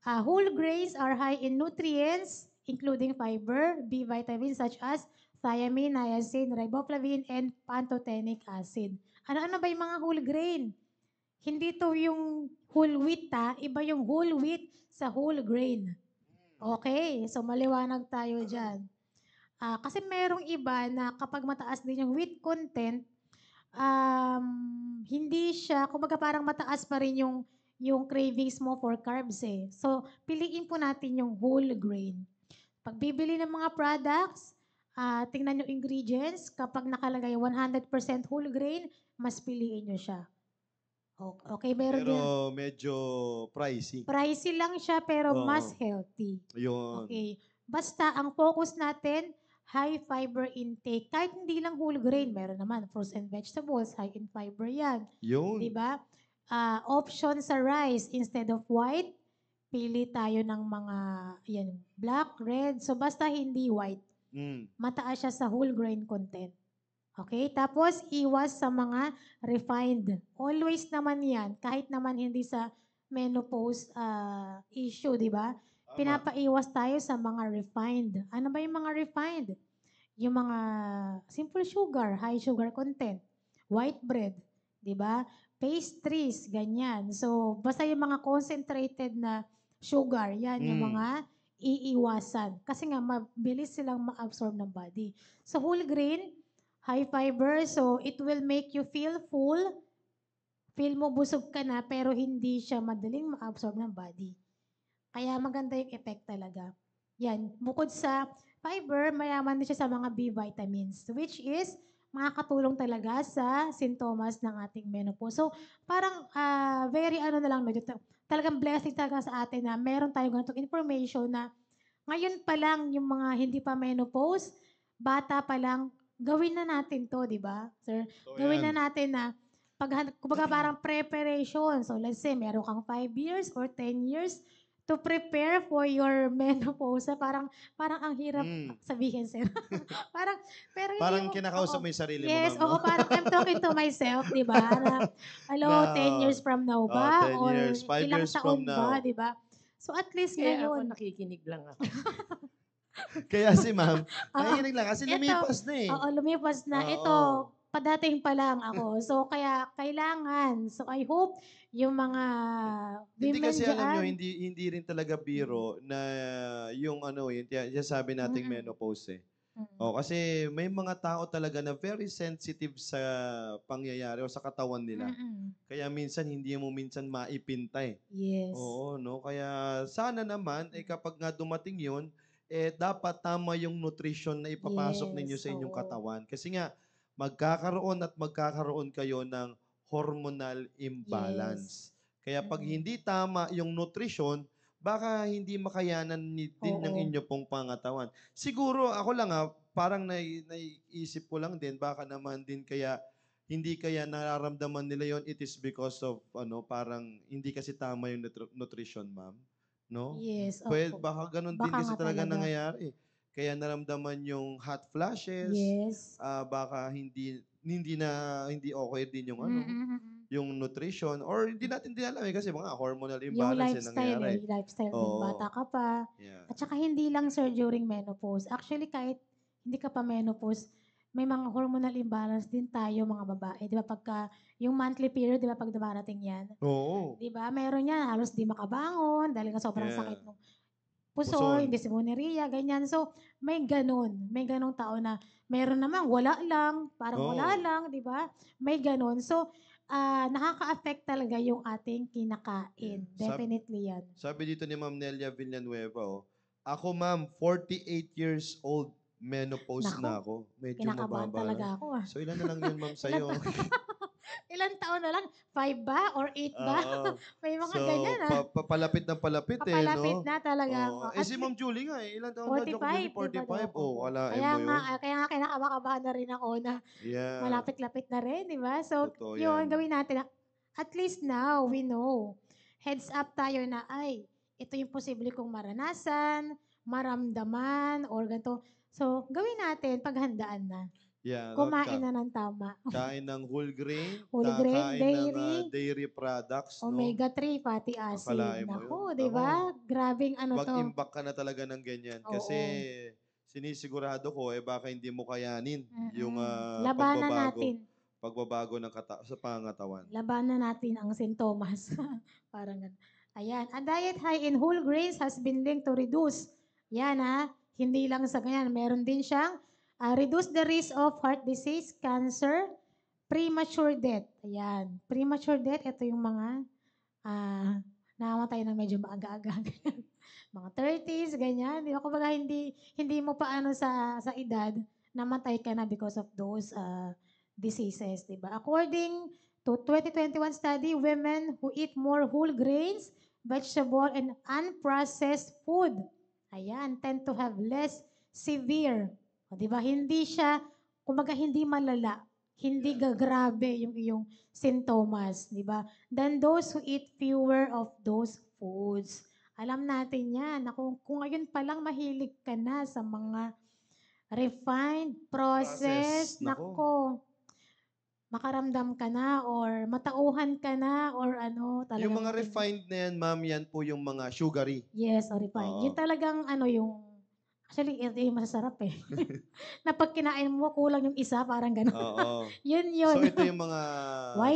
Whole grains are high in nutrients, including fiber, B vitamins such as thiamine, niacin, riboflavin, and pantothenic acid. Ano-ano ba yung mga whole grain? Hindi to yung whole wheat iba yung whole wheat sa whole grain. Okay, so maliwanag tayo dyan. Kasi merong iba na kapag mataas din yung wheat content, hindi siya, kumbaga parang mataas pa rin yung cravings mo for carbs eh. So, piliin po natin yung whole grain. Pag bibili ng mga products, tingnan yung ingredients. Kapag nakalagay 100% whole grain, mas piliin nyo siya. Okay, meron din. Pero medyo pricey. Pricey lang siya pero Oo. mas healthy. Yun. Okay. Basta ang focus natin, high fiber intake. Kahit hindi lang whole grain, meron naman fruits and vegetables, high in fiber yan. Yun. Di ba? Option sa rice, instead of white, pili tayo ng mga black, red. So basta hindi white. Mataas siya sa whole grain content. Okay? Tapos, iwas sa mga refined. Always naman yan. Kahit naman hindi sa menopause issue, di ba? Pinapaiwas tayo sa mga refined. Ano ba yung mga refined? Yung mga simple sugar, high sugar content, white bread, di ba? Pastries, ganyan. So, basta yung mga concentrated na sugar, yan yung mga iiwasan. Kasi nga, mabilis silang ma-absorb ng body. So, whole grain, high fiber, so it will make you feel full. Feel mo busog ka na, pero hindi siya madaling ma-absorb ng body. Kaya maganda yung effect talaga. Yan. Bukod sa fiber, mayaman din siya sa mga B vitamins, which is makakatulong talaga sa sintomas ng ating menopause. So, parang very na lang, talagang blessing talaga sa atin na meron tayong ganitong information na ngayon pa lang yung mga hindi pa menopause, bata pa lang, gawin na natin to, di ba, sir? So, Gawin yan. na natin na, kumbaga parang preparation. So, let's say, meron kang 5 years or 10 years to prepare for your menopause. Parang ang hirap sabihin, sir. Pero hindi Parang mo, kinakausap oo. mo yung sarili Yes, mo, ma'am, oo, no? parang I'm talking to myself, di ba? Hello, 10 years from now ba? 10 Or years, 5 ilang years taon from ba, now. di ba? So, at least Kaya ako ngayon, nakikinig lang ako. Kaya si ma'am, Oo. nakikinig lang kasi lumipas na eh. Oo, lumipas na. Oo. Ito, padating pa lang ako. So, kaya kailangan. So, I hope yung mga Hindi women kasi alam nyo, dyan. hindi rin talaga biro na yung yung sabi nating menopause eh. Kasi may mga tao talaga na very sensitive sa pangyayari o sa katawan nila. Kaya minsan hindi mo maipintay. Yes. Oo, no? Kaya sana naman, kapag nga dumating yun, dapat tama yung nutrition na ipapasok ninyo Yes, sa inyong oo. katawan. Kasi nga, magkakaroon kayo ng hormonal imbalance. Kaya pag hindi tama yung nutrition, baka hindi makayanan din ng Oo. inyo pong pangatawan. Siguro, ako lang parang naiisip ko lang din, baka naman din kaya hindi kaya nararamdaman nila yon, it is because of parang hindi kasi tama yung nutrition, ma'am. No? Yes, Pwede, opo. baka ganun din Baka kasi nga talaga talaga. nangyayari. Kaya naramdaman yung hot flashes, Yes. baka hindi okay din yung yung nutrition, or hindi natin din alam kasi mga hormonal Yung imbalance lifestyle nangyayari. yung lifestyle din. Oo. Bata ka pa. Yeah. At saka hindi lang, sir, during menopause. Actually, kahit hindi ka pa menopause, may mga hormonal imbalance din tayo, mga babae. Di ba, pagka, yung monthly period, di ba, pag dumarating yan? Oo. Di ba, meron yan, halos di makabangon, dahil nga sobrang Yeah. sakit ng puso, Puson. dysmenorrhea, ganyan. So, may ganun. May ganung tao na, meron naman, wala lang, parang wala Oo. lang, di ba? May ganun. So, nakaka-affect talaga yung ating kinakain. Yeah. Definitely yan. Sabi dito ni Ma'am Nelia Villanueva, ako ma'am, 48 years old, menopause Naku, na ako. Medyo kinakabahan mababa talaga na. ako So ilan na lang yun, ma'am, sa'yo? Ilang taon na lang? 5 ba? Or 8 ba? Oo. May mga So, ganyan palapit ng palapit Papalapit no? na talaga. Oo. At Si Ma'am Julie nga Ilan taon na, Doc Julie? 45, di ba, 45. Dok? Oh, walain Kaya mo nga, yun. kaya nga kinakabahan na rin ako na Yeah. malapit-lapit na rin, di ba? So, Totoo yun, yan. gawin natin. At least now, we know. Heads up tayo na, ay, ito yung posible kong maranasan, maramdaman, or ganito. So, gawin natin, paghandaan na. Yeah, Kumain na ng tama. kain ng whole grain, Whole grain, kakain ng dairy, dairy products, no? omega-3 fatty acid. Akalain mo yun. Naku, di ba? Grabing ano to. Mag-imbak ka na talaga ng ganyan. Kasi Oo. sinisigurado ko, baka hindi mo kayanin yung Labanan natin. pagbabago ng sa pangangatawan. Labanan natin ang sintomas. Parang ganun. Ayan. A diet high in whole grains has been linked to reduce. Yan Hindi lang sa ganyan. Meron din siyang reduce the risk of heart disease, cancer, premature death. Ayan. Premature death, ito yung mga namamatay na medyo maaga-aga. Mga 30s, ganyan. Di ba? Kumbaga, hindi mo pa sa edad, namatay ka na because of those diseases, di ba? According to 2021 study, women who eat more whole grains, vegetable, and unprocessed food, tend to have less severe. O, di ba? Hindi siya, kumbaga hindi malala, hindi gagrabe yung iyong sintomas, di ba? Than those who eat fewer of those foods. Alam natin yan, na kung ngayon pa lang mahilig ka na sa mga refined, processed, nako, makaramdam ka na or matauhan ka na or talagang... Yung mga refined na yan, ma'am, yan po yung mga sugary. Yes, or refined. Oo. Yung talagang actually, ito yung masasarap na pag kinain mo, kulang yung isa, parang gano'n. Oo. Yun. So ito yung mga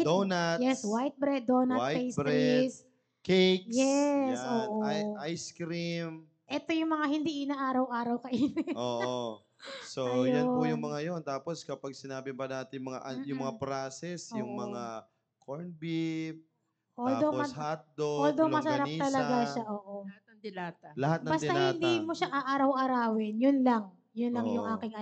donuts. Yes, white bread, donut, white pastries. Cakes. Yes, yan, oo. Ice cream. Ito yung mga hindi inaaraw-araw kainin. Oo. So, yan po yung Ayun. mga yon. Tapos kapag sinabi ba natin yung mga process, yung Oo. mga corned beef, Although, tapos hotdog, although masarap longganisa. talaga siya, oo. Lahat ng dilata. Lahat ng Basta dilata. hindi mo siya aaraw-arawin, yun lang. Yun lang yung Oo. aking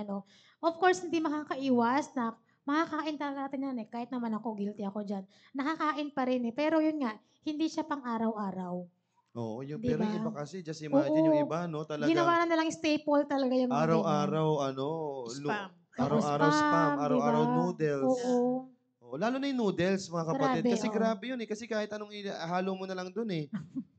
Of course, hindi makakaiwas na makakain talaga natin yan Kahit naman ako, guilty ako dyan. Nakakain pa rin Pero yun nga, hindi siya pang araw-araw. Oo, Di pero ba? yung iba kasi, just imagine yung Oo. iba, no? Talagang Ginawa na nilang staple talaga yung mga ganyan. araw-araw, Spam. araw-araw spam, di araw-araw ba? noodles. Oo. Oh, lalo na yung noodles, mga kapatid. Grabe, Kasi oo. grabe yun Kasi kahit anong halo mo na lang dun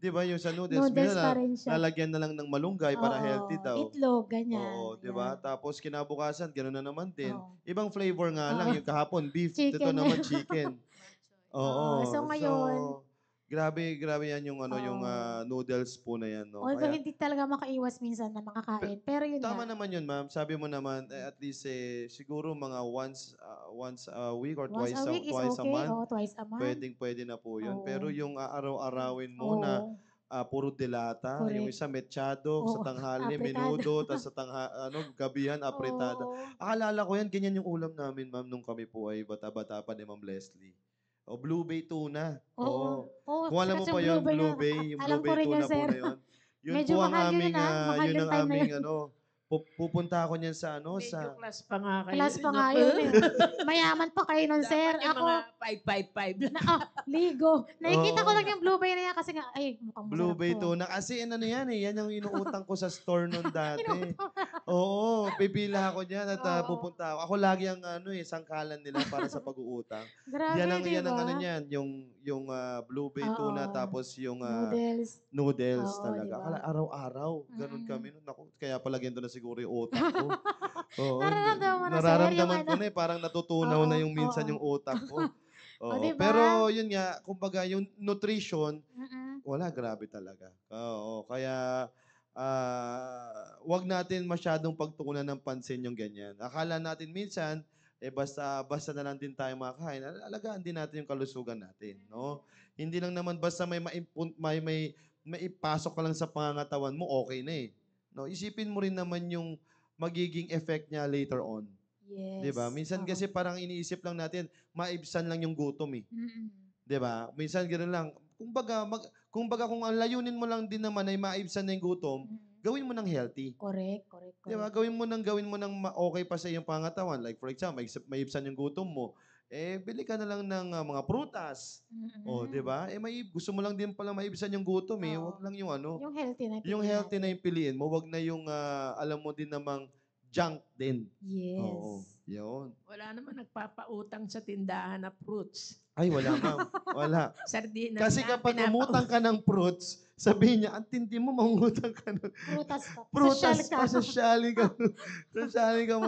Di ba yung sa noodles? Noodles Minsan pa rin siya. lalagyan na lang ng malunggay para Oo. healthy daw. Itlog, ganyan. Oo, di ba? Yan. Tapos kinabukasan, gano'n na naman din. Oo. Ibang flavor nga lang. Oo. Yung kahapon, beef. Ito Chicken. naman, chicken. Oo. So ngayon, grabe yan yung yung noodles po na yan. No? although Kaya, hindi talaga makaiwas minsan na makakain. Pero yun tama nga. naman yun, ma'am. Sabi mo naman, at least siguro mga once a week or Once twice a week is twice a okay. month. Oo, twice a month. Pwede na po yun. Oo. Pero yung araw-arawin mo Oo. na puro dilata, yung Correct. isa mechado, sa Oo. tanghali, Apretado. menudo, tapos sa gabihan, apretada. Oo. Akalala ko yan, ganyan yung ulam namin, ma'am, nung kami po ay bata-bata pa ni Ma'am Leslie. O, Blue Bay tuna. Oo. Oo. Kung alam mo Kasi pa yun, Blue Blue Bay Bay, yung alam Blue ko Bay rin yun, tuna po sir. na yun. Yun Medyo po ang mahal yun, aming, mahal yun yung ang time na aming, yun. pupunta ako niyan sa, Medyo class pa nga kayo. Class pa nga yun Mayaman pa kayo nun, sir. Dapat yung Ako, mga 555. ligo. Nakikita ko Oo. lang yung Blue Bay na yan kasi nga, mukhang Blue masarap Bay to. tuna. Kasi yan yan yung inuutang ko sa store noon dati. Inuutang. Oo, pipila ako diyan at Oo. pupunta ako. Ako lagi ang sangkalan nila para sa pag-uutang. Grabe, di Yan ang ba? niyan, yung Blue Bay tuna Oo. tapos yung Noodles. noodles Oo, talaga. di ba? Akala araw-araw, ganun Mm-mm. kami noon. Naku, kaya pala ganito na siguro yung utak ko. Oo, Nararamdaman mo na, sir, nararamdaman yung ko na parang natutunaw na yung minsan yung utak ko. O, Oo, di ba? pero yun nga, kumbaga yung nutrition, Mm-mm. wala, grabe talaga. Oo, kaya wag natin masyadong pagtuunan ng pansin yung ganyan. Akala natin minsan, basta na lang din tayo makakain. Alagaan din natin yung kalusugan natin, no? Hindi lang naman basta may ipasok ka lang sa pangangatawan mo, okay na No, isipin mo rin naman yung magiging effect niya later on. Yes. 'Di ba? Minsan Oo. kasi parang iniisip lang natin, maibsan lang yung gutom Mm-mm. 'Di ba? Minsan gano'n lang. Kumbaga kung ang layunin mo lang din naman ay maibsan na yung gutom, Mm. gawin mo ng healthy. Correct. 'Di ba? Gawin mo ng okay pa sa iyong pangatawan. Like for example, maibsan yung gutom mo, bili ka na lang ng mga prutas. O, 'di ba? Gusto mo lang din pala maibsan yung gutom Oo. Wag lang yung Yung healthy na yung piliin healthy na natin. yung piliin mo, wag na yung alam mo din namang junk din. Yes. Oo, yun. Wala naman nagpapautang sa tindahan na fruits. Ay, wala ma'am. Wala. Sardinas Kasi na kapag pinapautang. umutang ka ng fruits, sabihin niya, ang tindi mo, mangungutang ka ng Prutas pa. prutas Social ka. pa, sosyalin ka. Sosyalin ka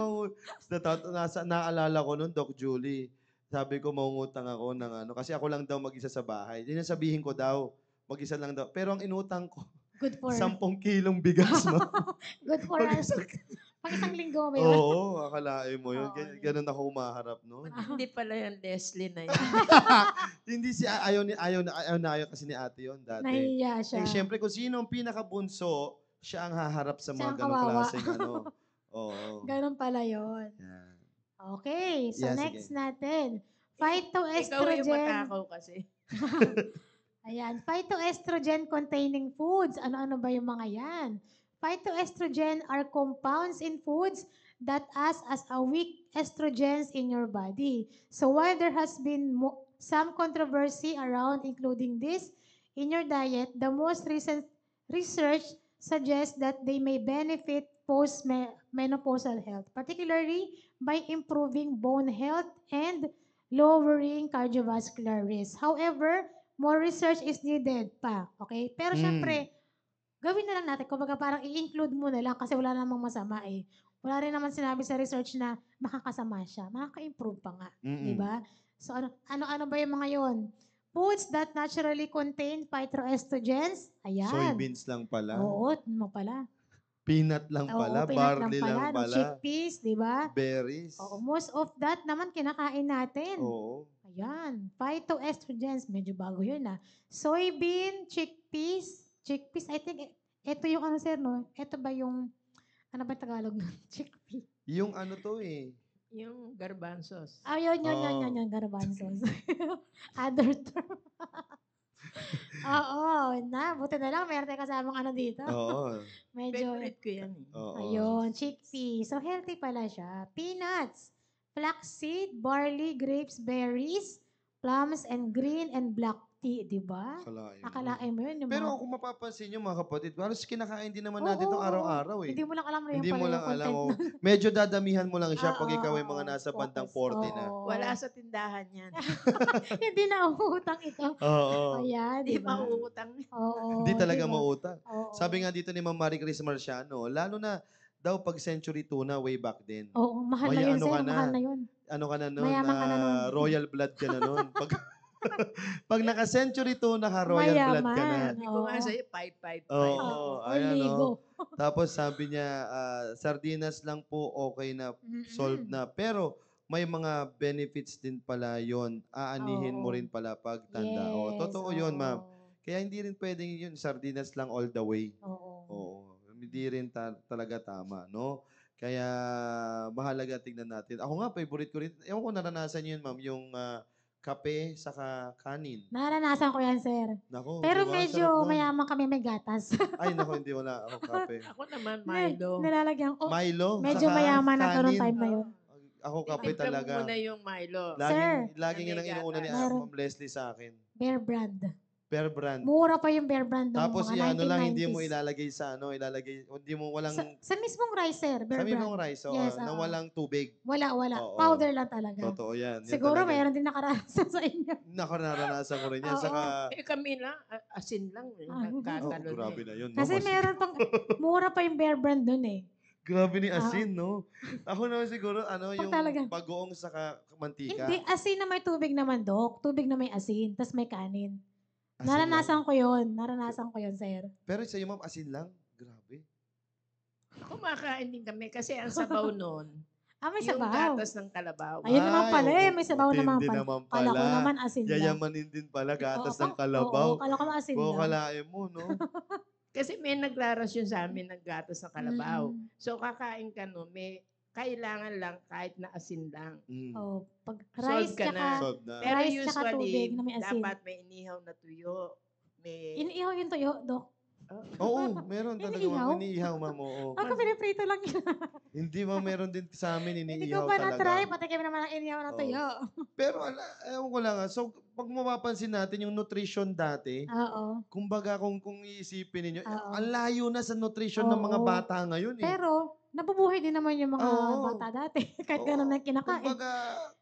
naalala ko nun, Doc Julie. Sabi ko, mangungutang ako ng kasi ako lang daw mag-isa sa bahay. Yun ang sabihin ko daw, mag-isa lang daw. Pero ang inutang ko, Good for 10 kilong bigas, ma'am. good for us. Mag-isa- Pang isang linggo ba yun? Oo, akalain mo yun. Oo, Ganun ako humaharap noon. Hindi pala yung Leslie na yun. Hindi ayaw kasi ni ate yun dati. Nahiya siya. Eh, syempre, kung sino ang pinakabunso, siya ang haharap sa Siya mga ang ganong kawawa. klaseng Oo. Ganun pala yun. Yan. Okay, so Yeah, next sige. natin. Ikaw yung Phytoestrogen. matakaw kasi. Ayan, phytoestrogen containing foods. Ano-ano ba yung mga yan? Phytoestrogen are compounds in foods that act as a weak estrogens in your body. So while there has been some controversy around including this in your diet, the most recent research suggests that they may benefit post-menopausal health, particularly by improving bone health and lowering cardiovascular risk. However, more research is needed pa. Okay? Pero syempre, gawin na lang natin. Kumbaga parang i-include mo na lang kasi wala namang masama eh. Wala rin naman sinabi sa research na makakasama siya. Makaka-improve pa nga. Di ba? So ano ba yung mga yon? Foods that naturally contain phytoestrogens. Ayan. Soybeans lang pala. Oo, mo pala. Peanut lang pala. Barley lang no, pala. chickpeas, di ba? Berries. Oo, most of that naman kinakain natin. Oo. Ayan, phytoestrogens, medyo bago yun Soybean, chickpeas, I think, ito yung ano sir, no? Ito ba yung, ano ba Tagalog nun? Chickpea. Yung ano to eh. Yung garbanzos. Yun, garbanzos. Other term. Oo, buti na lang, meron tayong kasamang ano dito. Oo. Medyo, Favorite ko yan eh. Oo. ayun, chickpea. So, healthy pala siya. Peanuts, flaxseed, barley, grapes, berries, plums, and green and black tea, di ba? Akalain mo yun. Yung Pero mga, kung mapapansin nyo mga kapatid, halos kinakain din naman Oo, natin itong oo, araw-araw eh. hindi mo lang alam na Hindi yung mo pala lang yung alam. content Oh. nun. Medyo dadamihan mo lang siya pag Oo, ikaw ay oo, mga nasa bandang focus. 40 na. Oo. Wala sa tindahan yan. Hindi na uutang ito. Oo. Ayan, Hindi di ba? mauutang. Oo, Hindi talaga di ba? mautang. Oo. Sabi nga dito ni Ma'am Marie Chris Marciano, lalo na daw pag century tuna way back then. Oo, mahal na Maya, yun, ano sir. ka na? Mahal na yun. Ano ka na nun? Mayaman ka na nun. Royal blood ka na nun. Pag naka-century tuna ka, royal blood ka na. Mayaman. Sabi ko nga sa'yo, 555. Oo, Oo, ayan ligo. Tapos sabi niya, sardinas lang po okay na, solved na. Pero may mga benefits din pala yon. Aanihin mo Oo. rin pala pag tanda. Yes, Totoo yun, ma'am. oo. Kaya hindi rin pwedeng yun, sardinas lang all the way. Oo. Oo. Hindi rin talaga tama, no? Kaya mahalaga tingnan natin. Ako nga, favorite ko rin. Ewan ko naranasan yun, ma'am, yung kape saka kanin. Naranasan ko yan, sir. Nako, Pero di ba? medyo Sarap nun. mayaman kami may gatas. Ay, nako, hindi wala ako kape. Ako naman, Milo. Nilalagyan ko. Milo, Medyo saka mayaman na to kanin. nung time na yun. Ako kape Titimpla mo talaga. muna yung Milo. Laging yun ang May inuuna ni gatas. Meron. Ma'am Leslie sa akin. Bear brand. Bear brand. Mura pa yung bear brand noong Tapos mga 1990s. ano lang, hindi mo ilalagay sa hindi mo walang, Sa mismong rice, sir. Bear sa mimong brand. rice, Yes, na oo. walang tubig. Wala. Oo. Powder lang talaga. Totoo yan. Yan Siguro talaga. mayroon din nakaranasan sa inyo. Nako, naranasan ko rin yan. Oo. Saka, Kami lang, asin lang. Nagkakalo grabe na na yun. Kasi Mas- meron pang, mura pa yung bear brand dun eh. Grabe ni asin, no? Ako naman siguro, yung talaga. bagoong saka mantika. Hindi, asin na may tubig naman, Dok. Tubig na may asin, tas may kanin. Asin Naranasan lang. ko yun. Naranasan ko yun, sir. Pero sa'yo, ma'am, asin lang? Grabe. Kumakain din kami kasi ang sabaw nun, May yung sabaw. gatas ng kalabaw. Ayun naman pala eh. oo, May sabaw naman matindi pala. naman Kala ko pala. naman asin lang. Yayamanin din pala, gatas ng Oo, kalabaw. kala ko asin lang. Kukalain mo, no? Kasi may nagrarasyon sa amin ng gatas ng kalabaw. Mm. So kakain ka no, may kailangan lang kahit na asin lang. Mm. Oh, pag Solve rice ka na. tsaka, Solve na. Pero Rice tsaka usually, tubig na may asin. dapat may inihaw na tuyo. May... iniihaw yung tuyo, Dok. Oo, meron talaga. Iniihaw? Ma'am, iniihaw, ma'am. Oo. Ako piniprito lang yun. Hindi, ma'am, meron din sa amin, Hindi iniihaw ko pa talaga. na-try. Pati kami naman ang inihaw ng Oo. tuyo. Pero, ewan ko lang. So, pag mapapansin natin yung nutrition dati, Oo. kumbaga kung iisipin ninyo, Oo. ang layo na sa nutrition ng mga Oo. bata ngayon eh. Pero, nabubuhay din naman yung mga Oo. bata dati. Kahit Oo. gano'n na kinakain.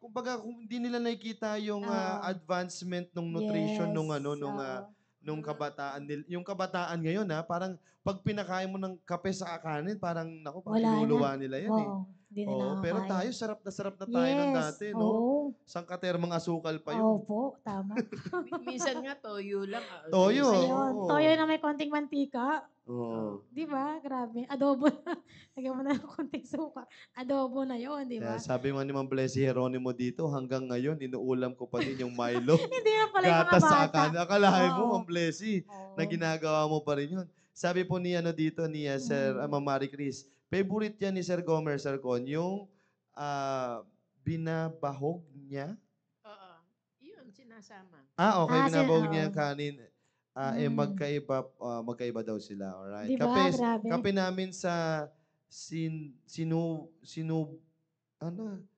Kumbaga kung hindi nila nakikita yung Oo. advancement ng nutrition Yes, nung kabataan yung kabataan ngayon parang pag pinakain mo ng kape sa kanin, parang naku, Wala na. pinuluwa nila yan eh. Oo. Hindi na Oo, pero nakakain. tayo, sarap na tayo nung Yes. dati, no? Oo. Sangkatermang asukal pa yun. Opo, tama. Minsan nga toyo lang. Toyo, Ayun, oo. toyo na may konting mantika. Oo. Di ba? Grabe. Adobo na. Lagyan mo na ng konting suka. Adobo na yon, di Kaya ba? sabi nga ni Ma'am Blessy Jeronimo dito, hanggang ngayon, inuulam ko pa din yung Milo. Hindi na pala yung mga Gatas sa bata. akin. Akalain mo, Oo. Ma'am Blessy, na Oo. ginagawa mo pa rin yun. Sabi po ni dito ni Sir Mm. Ma'am Marie Chris, favorite yan ni Sir Gomer, Sir Con, yung binabahog niya. Oo. Yun, sinasama. Okay, binabahog niya Oo. yung kanin. Mm. Magkaiba daw sila. Alright. Di ba? Grabe. Kape namin sa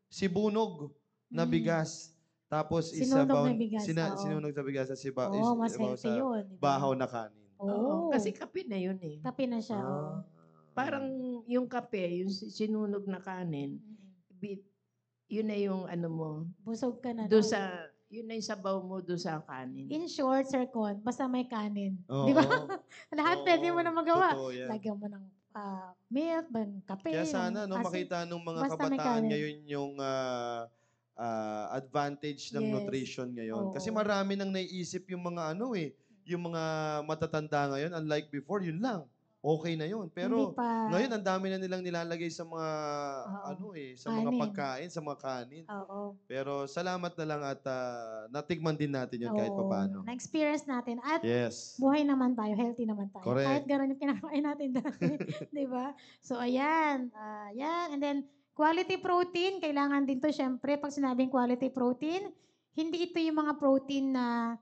sibunog na Mm. bigas. Tapos Sinunog na bigas. Oo. sinunog sa bigas at Oo, mas ibabaw healthy sa yun. Di ba? bahaw na kanin. Oo. Oo. Kasi kape na yun eh. Kape na siya. Oo. Ah. Parang yung kape, yung sinunog na kanin, yun na yung ano mo, Busog ka na. do No? sa, yun na yung sabaw mo do sa kanin. In short, Sir Con, basta may kanin. Oo. Di ba? Lahat Oo, pwede mo na magawa. totoo yan. Lagyan mo ng milk, ng kape, Kaya sana ng asin. makita nung mga Basta may kabataan kanin. ngayon yung advantage ng Yes. nutrition ngayon. Kasi Oo. marami nang naiisip yung mga yung mga matatanda ngayon, unlike before, yun lang. Okay na yun. Hindi Pero pa. ngayon, ang dami na nilang nilalagay sa mga, Oo. sa mga Kanin. pagkain, sa mga kanin. Oo. Pero salamat na lang at natikman din natin yun kahit Oo. papaano. Na-experience natin. At Yes. buhay naman tayo, healthy naman tayo. Correct. Kahit gano'n yung kinakain natin dati. Di ba? So, ayan. Yan. And then, quality protein. Kailangan din to, syempre, pag sinabing quality protein, hindi ito yung mga protein na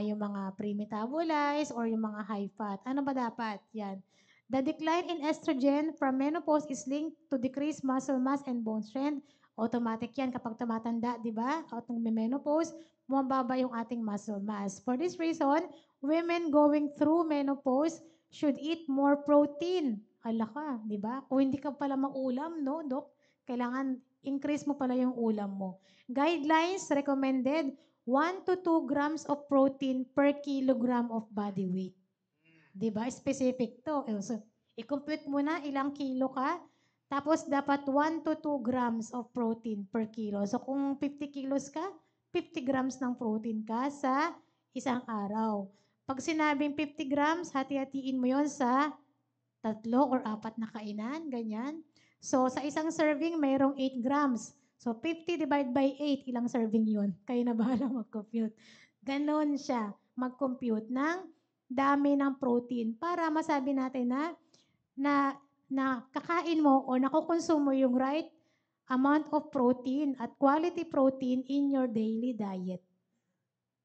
yung mga pre-metabolized or yung mga high fat. Ano ba dapat? Yan. The decline in estrogen from menopause is linked to decreased muscle mass and bone strength. Automatic yan kapag tumatanda, di ba? At nung may menopause, bumababa yung ating muscle mass. For this reason, women going through menopause should eat more protein. Hala ka, di ba? Kung hindi ka pala maulam, no, Dok? Kailangan increase mo pala yung ulam mo. Guidelines recommended 1 to 2 grams of protein per kilogram of body weight. Di ba? Specific to. So, i-compute mo na ilang kilo ka. Tapos, dapat 1 to 2 grams of protein per kilo. So, kung 50 kilos ka, 50 grams ng protein ka sa isang araw. Pag sinabing 50 grams, hati-hatiin mo yon sa 3 or 4 na kainan. Ganyan. So, sa isang serving, mayroong 8 grams. So, 50 divided by 8, ilang serving yun? Kayo na bahala mag-compute. Ganon siya, mag-compute ng dami ng protein para masabi natin na kakain mo o nakukonsumo yung right amount of protein at quality protein in your daily diet.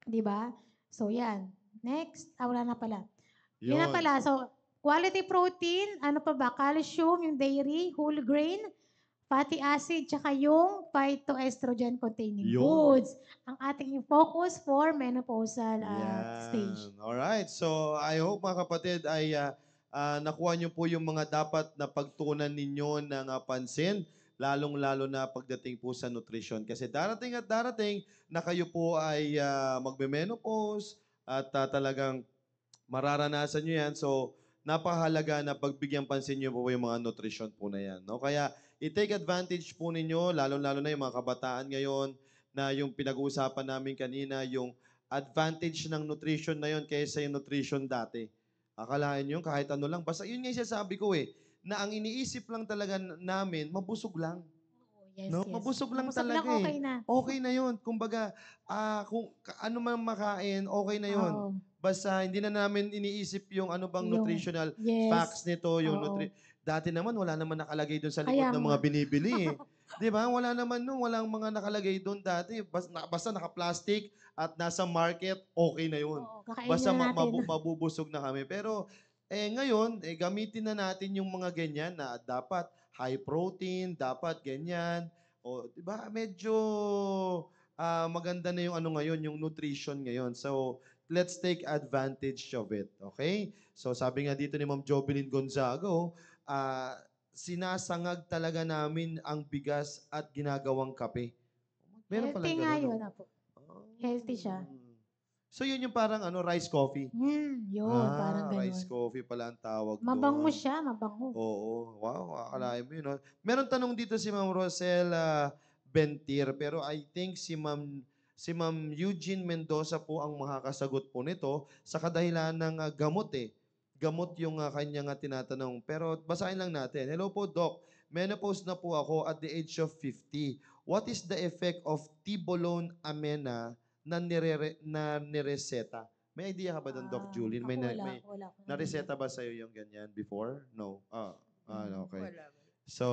Di ba? So, yan. Next. Wala na pala. Yun na pala. So, quality protein, ano pa ba? Calcium, yung dairy, whole grain, fatty acid, tsaka yung phytoestrogen containing Yun. foods. Ang ating focus for menopausal stage. Alright. So, I hope mga kapatid ay nakuha niyo po yung mga dapat na pagtuunan ninyo ng pansin, lalong-lalo na pagdating po sa nutrition. Kasi darating at darating na kayo po ay magbe-menopause at talagang mararanasan nyo yan. So, napakahalaga na pagbigyan pansin nyo po yung mga nutrition po na yan. No? Kaya, i-take advantage po ninyo, lalo-lalo na yung mga kabataan ngayon, na yung pinag-uusapan namin kanina, yung advantage ng nutrition na yun kaysa yung nutrition dati. Akalain nyo, kahit ano lang. Basta yun nga yung sabi ko na ang iniisip lang talaga namin, mabusog lang. Yes, No? yes. Mabusog lang Mabusog talaga lang, okay na. Okay na yun. Kumbaga, kung ano man makain, okay na yun. Oo. Basta hindi na namin iniisip yung ano bang Yung- nutritional yes. facts nito, yung Oo. Dati naman wala naman nakalagay doon sa likod Kaya ng nga. mga binibili eh. 'Di ba? Wala naman walang mga nakalagay doon dati. Basta naka-plastic at nasa market, okay na yun. Oo, kakainin Basta na natin. mabubusog na kami. Pero ngayon, gamitin na natin yung mga ganyan na dapat high protein, dapat ganyan. O, 'di ba? Medyo maganda na yung ano ngayon, yung nutrition ngayon. So, let's take advantage of it. Okay? So, sabi nga dito ni Ma'am Jovelyn Gonzago, sinasangag talaga namin ang bigas at ginagawang kape. Meron Healthy palang nga ganun, yun, no? Apo. Healthy siya. So yun yung parang rice coffee. Yun, parang Rice ganun. coffee pala ang tawag Mabango doon. siya, mabango. Oo. Wow, akalain mo yun. No? Meron tanong dito si Ma'am Rosel Bentir, pero I think si Ma'am Eugene Mendoza po ang makakasagot po nito sa kadahilan ng gamot eh. Gamot yung kanyang tinatanong. Pero basahin lang natin. Hello po, Doc. Menopause na po ako at the age of 50. What is the effect of Tibolone Amena na nireseta? May idea ka ba doon, Doc Julian? Ako wala, May wala akong nareseta ba sa'yo yung ganyan before? No. Okay. Wala. So,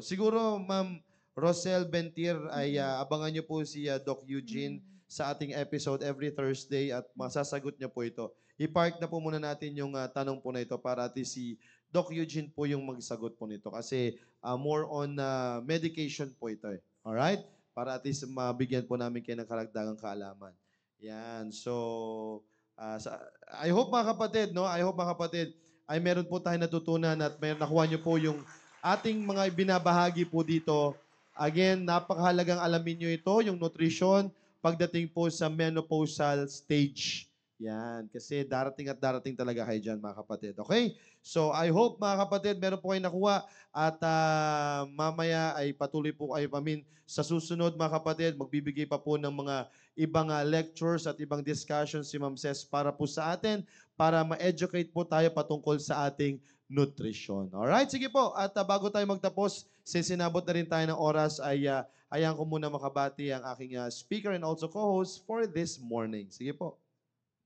siguro, Ma'am Rosel Bentir, ay abangan niyo po si Doc Eugene sa ating episode every Thursday at masasagot niya po ito. I-park na po muna natin yung tanong po na ito para at least si Doc Eugene po yung magsagot po nito kasi more on medication po ito eh. Alright? Para at least mabigyan po namin kayo ng karagdagang kaalaman. Yan. So, I hope mga kapatid, no? I hope mga kapatid ay meron po tayong natutunan at may nakuha niyo po yung ating mga binabahagi po dito. Again, napakahalagang alamin nyo ito, yung nutrition, pagdating po sa menopausal stage. Yan, kasi darating at darating talaga kayo dyan, mga kapatid. Okay? So, I hope, mga kapatid, meron po kayo nakuha at mamaya ay patuloy po kayo sa susunod, mga kapatid, magbibigay pa po ng mga ibang lectures at ibang discussions si Ma'am Ces para po sa atin, para ma-educate po tayo patungkol sa ating nutrition. Alright, sige po. At bago tayo magtapos, since sinabot na rin tayo ng oras, ay ayan ko muna makabati ang aking speaker and also co-host for this morning. Sige po.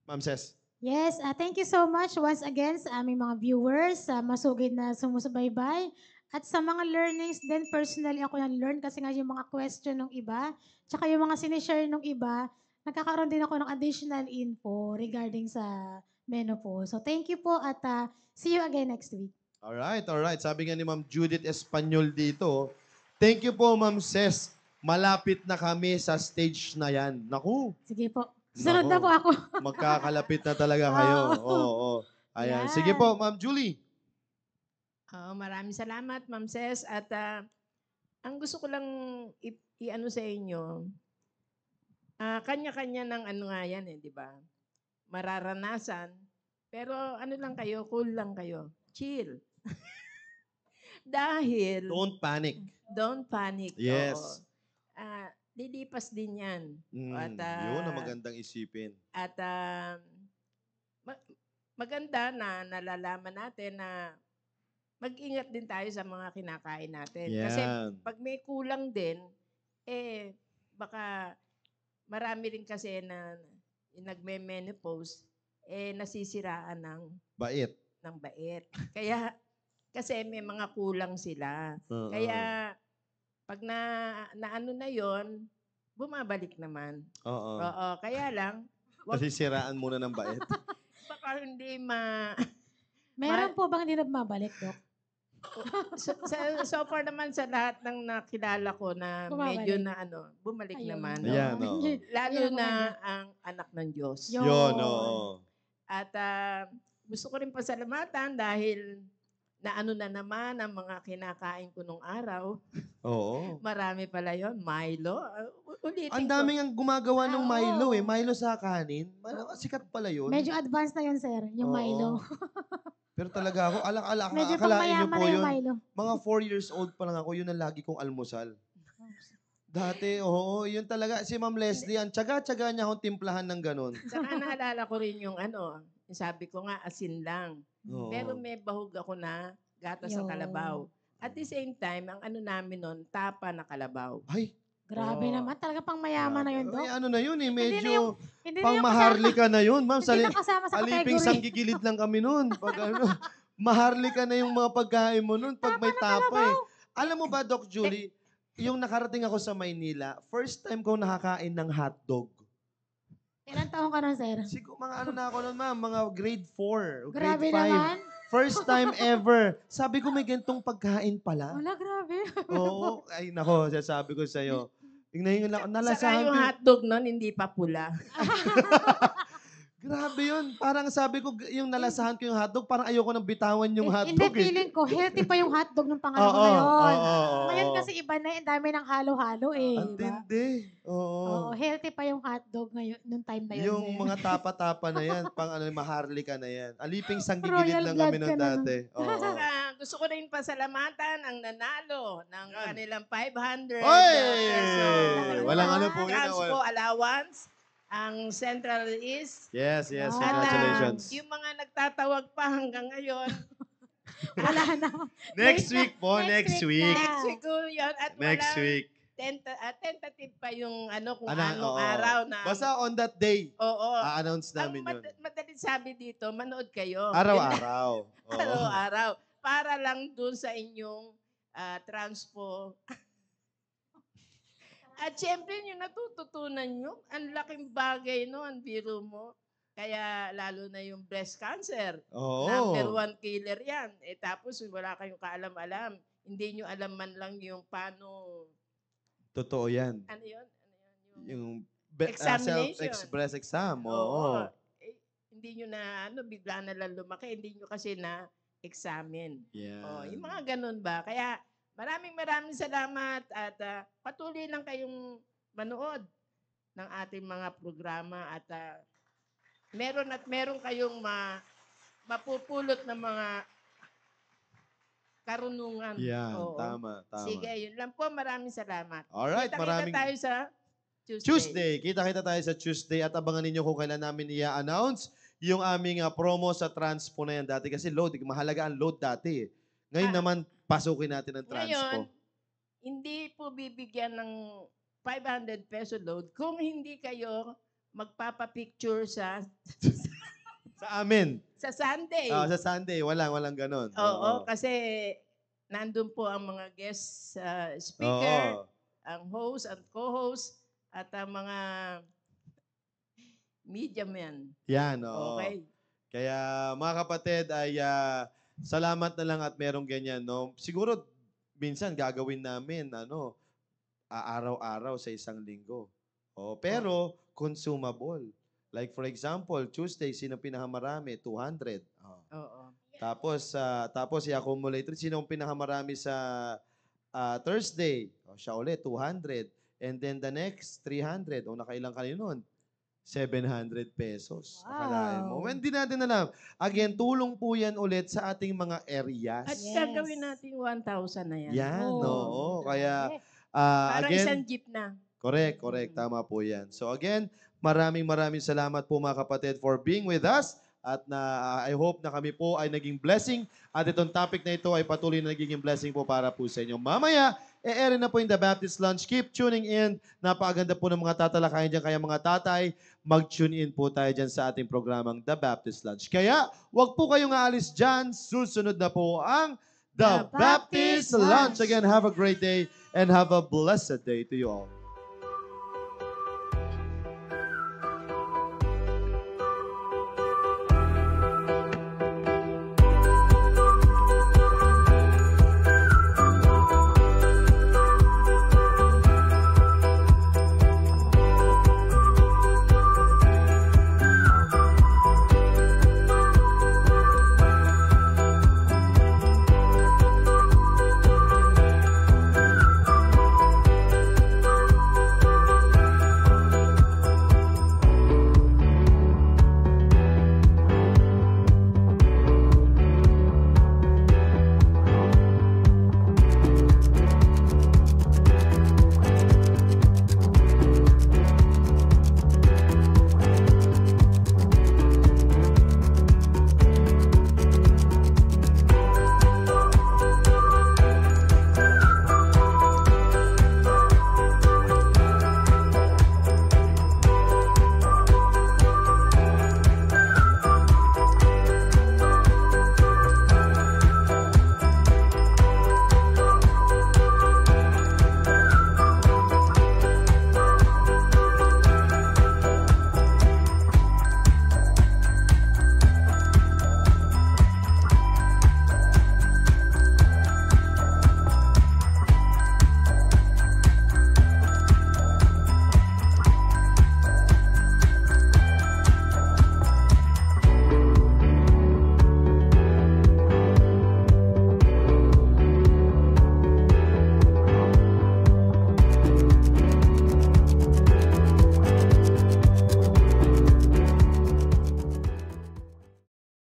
Ma'am Ces. Yes, thank you so much once again sa aming mga viewers, sa masugid na sumusubaybay. At sa mga learnings din, personally ako na-learn kasi nga yung mga question ng iba, tsaka yung mga sinishare ng iba, nagkakaroon din ako ng additional info regarding sa menopause. So thank you po at see you again next week. Alright. Sabi nga ni Ma'am Judith Espanyol dito, thank you po, Ma'am Ces. Malapit na kami sa stage na yan. Naku. Sige po. Sunod na Nako, po ako. magkakalapit na talaga kayo. Oo. Ayan. Yan. Sige po, Ma'am Julie. Maraming salamat, Ma'am Ces. At ang gusto ko lang i-ano sa inyo, kanya-kanya ng ano nga yan di ba? Mararanasan. Pero ano lang kayo, cool lang kayo. Chill. Dahil, Don't panic. don't panic. Yes. Oo. Lilipas din yan. At, Yun ang magandang isipin. At maganda na nalalaman natin na mag-ingat din tayo sa mga kinakain natin. Kasi Yan. pag may kulang din, baka marami rin kasi na nagme-menopause, nasisiraan Bait. ng bait. Kaya, kasi may mga kulang sila. Oo. Kaya, pag naano na yon, bumabalik naman. Oo. Oo, kaya lang, Nasisiraan muna ng bait. baka hindi Meron po bang hindi na bumabalik, Doc? so far naman sa lahat ng nakilala ko na Bumabalik. medyo na bumalik Ayun. naman. Ayan, Ayun. oo. Lalo Ayun, na maganda. ang anak ng Diyos. Yun, oo. At gusto ko rin pasalamatan dahil naano na naman ang mga kinakain ko nung araw. Oo. Marami pala yon, Milo. Ulitin Ang ko. daming ang gumagawa ng Oo. Milo eh. Milo sa kanin. Sikat pala yun. Medyo advanced na yun, sir, yung Oo. Milo. Pero talaga ako, Medyo akalain niyo pangmayaman po na yung yun. Milo. Mga 4 years old pa lang ako, yun ang lagi kong almusal. Dati, oo, yun talaga. Si Ma'am Leslie, ang tsaga-tsaga niya akong timplahan ng ganun. Saka naalala ko rin yung yung sabi ko nga, asin lang. Oo. Pero may bahog ako na gatas ng Yun. kalabaw. At the same time, ang ano namin nun, tapa na kalabaw. Ay, Grabe Oo. naman. Talaga pang mayaman na yun, Doc. ay, ano na yun eh, Hindi na medyo Hindi na pang yung maharlika na yun. Ma'am, Hindi na kasama sa aliping category. sanggigilid lang kami nun. Pag maharlika na yung mga pagkain mo nun pag may tapa eh. Alam mo ba, Doc Julie, yung nakarating ako sa Maynila, first time ko nakakain ng hotdog. Ilan taong ka nun, sir? Siguro mga ano na ako nun, ma'am, mga grade 4, grade Grabe 5. naman. First time ever. Sabi ko, may gantong pagkain pala. Wala, grabe. Oo. Ay, nako, sasabi ko sa'yo. Tingnan lang, Saka nalasahan yung ko. hotdog nun, hindi pa pula. Grabe yun. Parang sabi ko, yung nalasahan ko yung hotdog, parang ayoko nang bitawan yung Hindi, hotdog. feeling ko, healthy pa yung hotdog ng pangalan ko Oo, ngayon. oo. Ngayon kasi iba na, ang dami ng halo-halo eh. Ang Diba? tindi. Oo, Oo. healthy pa yung hotdog ngayon, nung time na yun. Yung sir. mga tapa-tapa na yan, pang ano, maharlika na yan. Aliping sanggigilid Royal lang blood kami ka noon na. dati. Oo. Gusto ko rin pasalamatan ang nanalo ng Yan. kanilang 500 Oy! peso. Walang ano po yun. Transpo allowance, ang Central East. Yes, yes. Wow. Congratulations. Yung mga nagtatawag pa hanggang ngayon, Wala na. Next week po, Next next week week. na. next week ko yun at Next walang week. tentative pa yung ano kung Ano, anong oo. araw na. Basta on that day, Oo. a-announce Ang namin yun. madalit sabi dito, manood kayo. Araw-araw. Oo. Araw-araw. Para lang dun sa inyong transpo. At syempre, yung natututunan nyo, ang laking bagay no, ang biro mo. Kaya lalo na yung breast cancer. Oo. Number 1 killer yan. Tapos wala kayong kaalam-alam. Hindi nyo alam man lang yung paano, Totoo yan. ano yun? Yung Examination. self-express exam. Oo. Oo. Hindi nyo na, bigla na lang lumaki. Hindi nyo kasi na-examine. Yan. Yung mga ganun ba? Kaya maraming salamat at patuloy lang kayong manood ng ating mga programa at meron kayong mapupulot ng mga karunungan. Yan, Oo. tama. Sige, yun lang po. Maraming salamat. Alright, Kita-kita tayo sa Tuesday. Tuesday. Kita-kita tayo sa Tuesday at abangan ninyo kung kailan namin i-announce yung aming promo sa transpo na yan dati. Kasi load, mahalaga ang load dati. Ngayon naman, pasukin natin ang transpo. Ngayon, hindi po bibigyan ng 500 peso load kung hindi kayo magpapapicture sa Sa amin. sa Sunday. Sa Sunday, walang ganon. Oo, kasi nandun po ang mga guest speaker, Oo. ang host at co-host, at ang mga media men. Yan, oo. Okay. Kaya mga kapatid ay salamat na lang at merong ganyan, no? Siguro minsan gagawin namin araw-araw sa isang linggo. Pero consumable. Like for example, Tuesday sino pinakamarami? 200. Oo. Tapos i-accumulate rin sino ang pinakamarami sa Thursday. Siya ulit 200. And then the next 300. Nakailang kayo nun? 700 pesos. Wow. Akalain mo. Hindi natin alam. Again, tulong po yan ulit sa ating mga areas. At Yes. gagawin natin 1,000 na yan. Yan, oo. Kaya, Parang again, isang jeep na. correct. Tama po yan. So again, maraming salamat po mga kapatid for being with us. At I hope na kami po ay naging blessing. At itong topic na ito ay patuloy na nagiging blessing po para po sa inyo. Mamaya, e-airin na po yung The Baptist Lunch. Keep tuning in. Napakaganda po ng mga tatalakayan dyan. Kaya mga tatay, mag-tune in po tayo dyan sa ating programang The Baptist Lunch. Kaya, wag po kayong aalis dyan. Susunod na po ang The Baptist Lunch. Again, have a great day and have a blessed day to you all.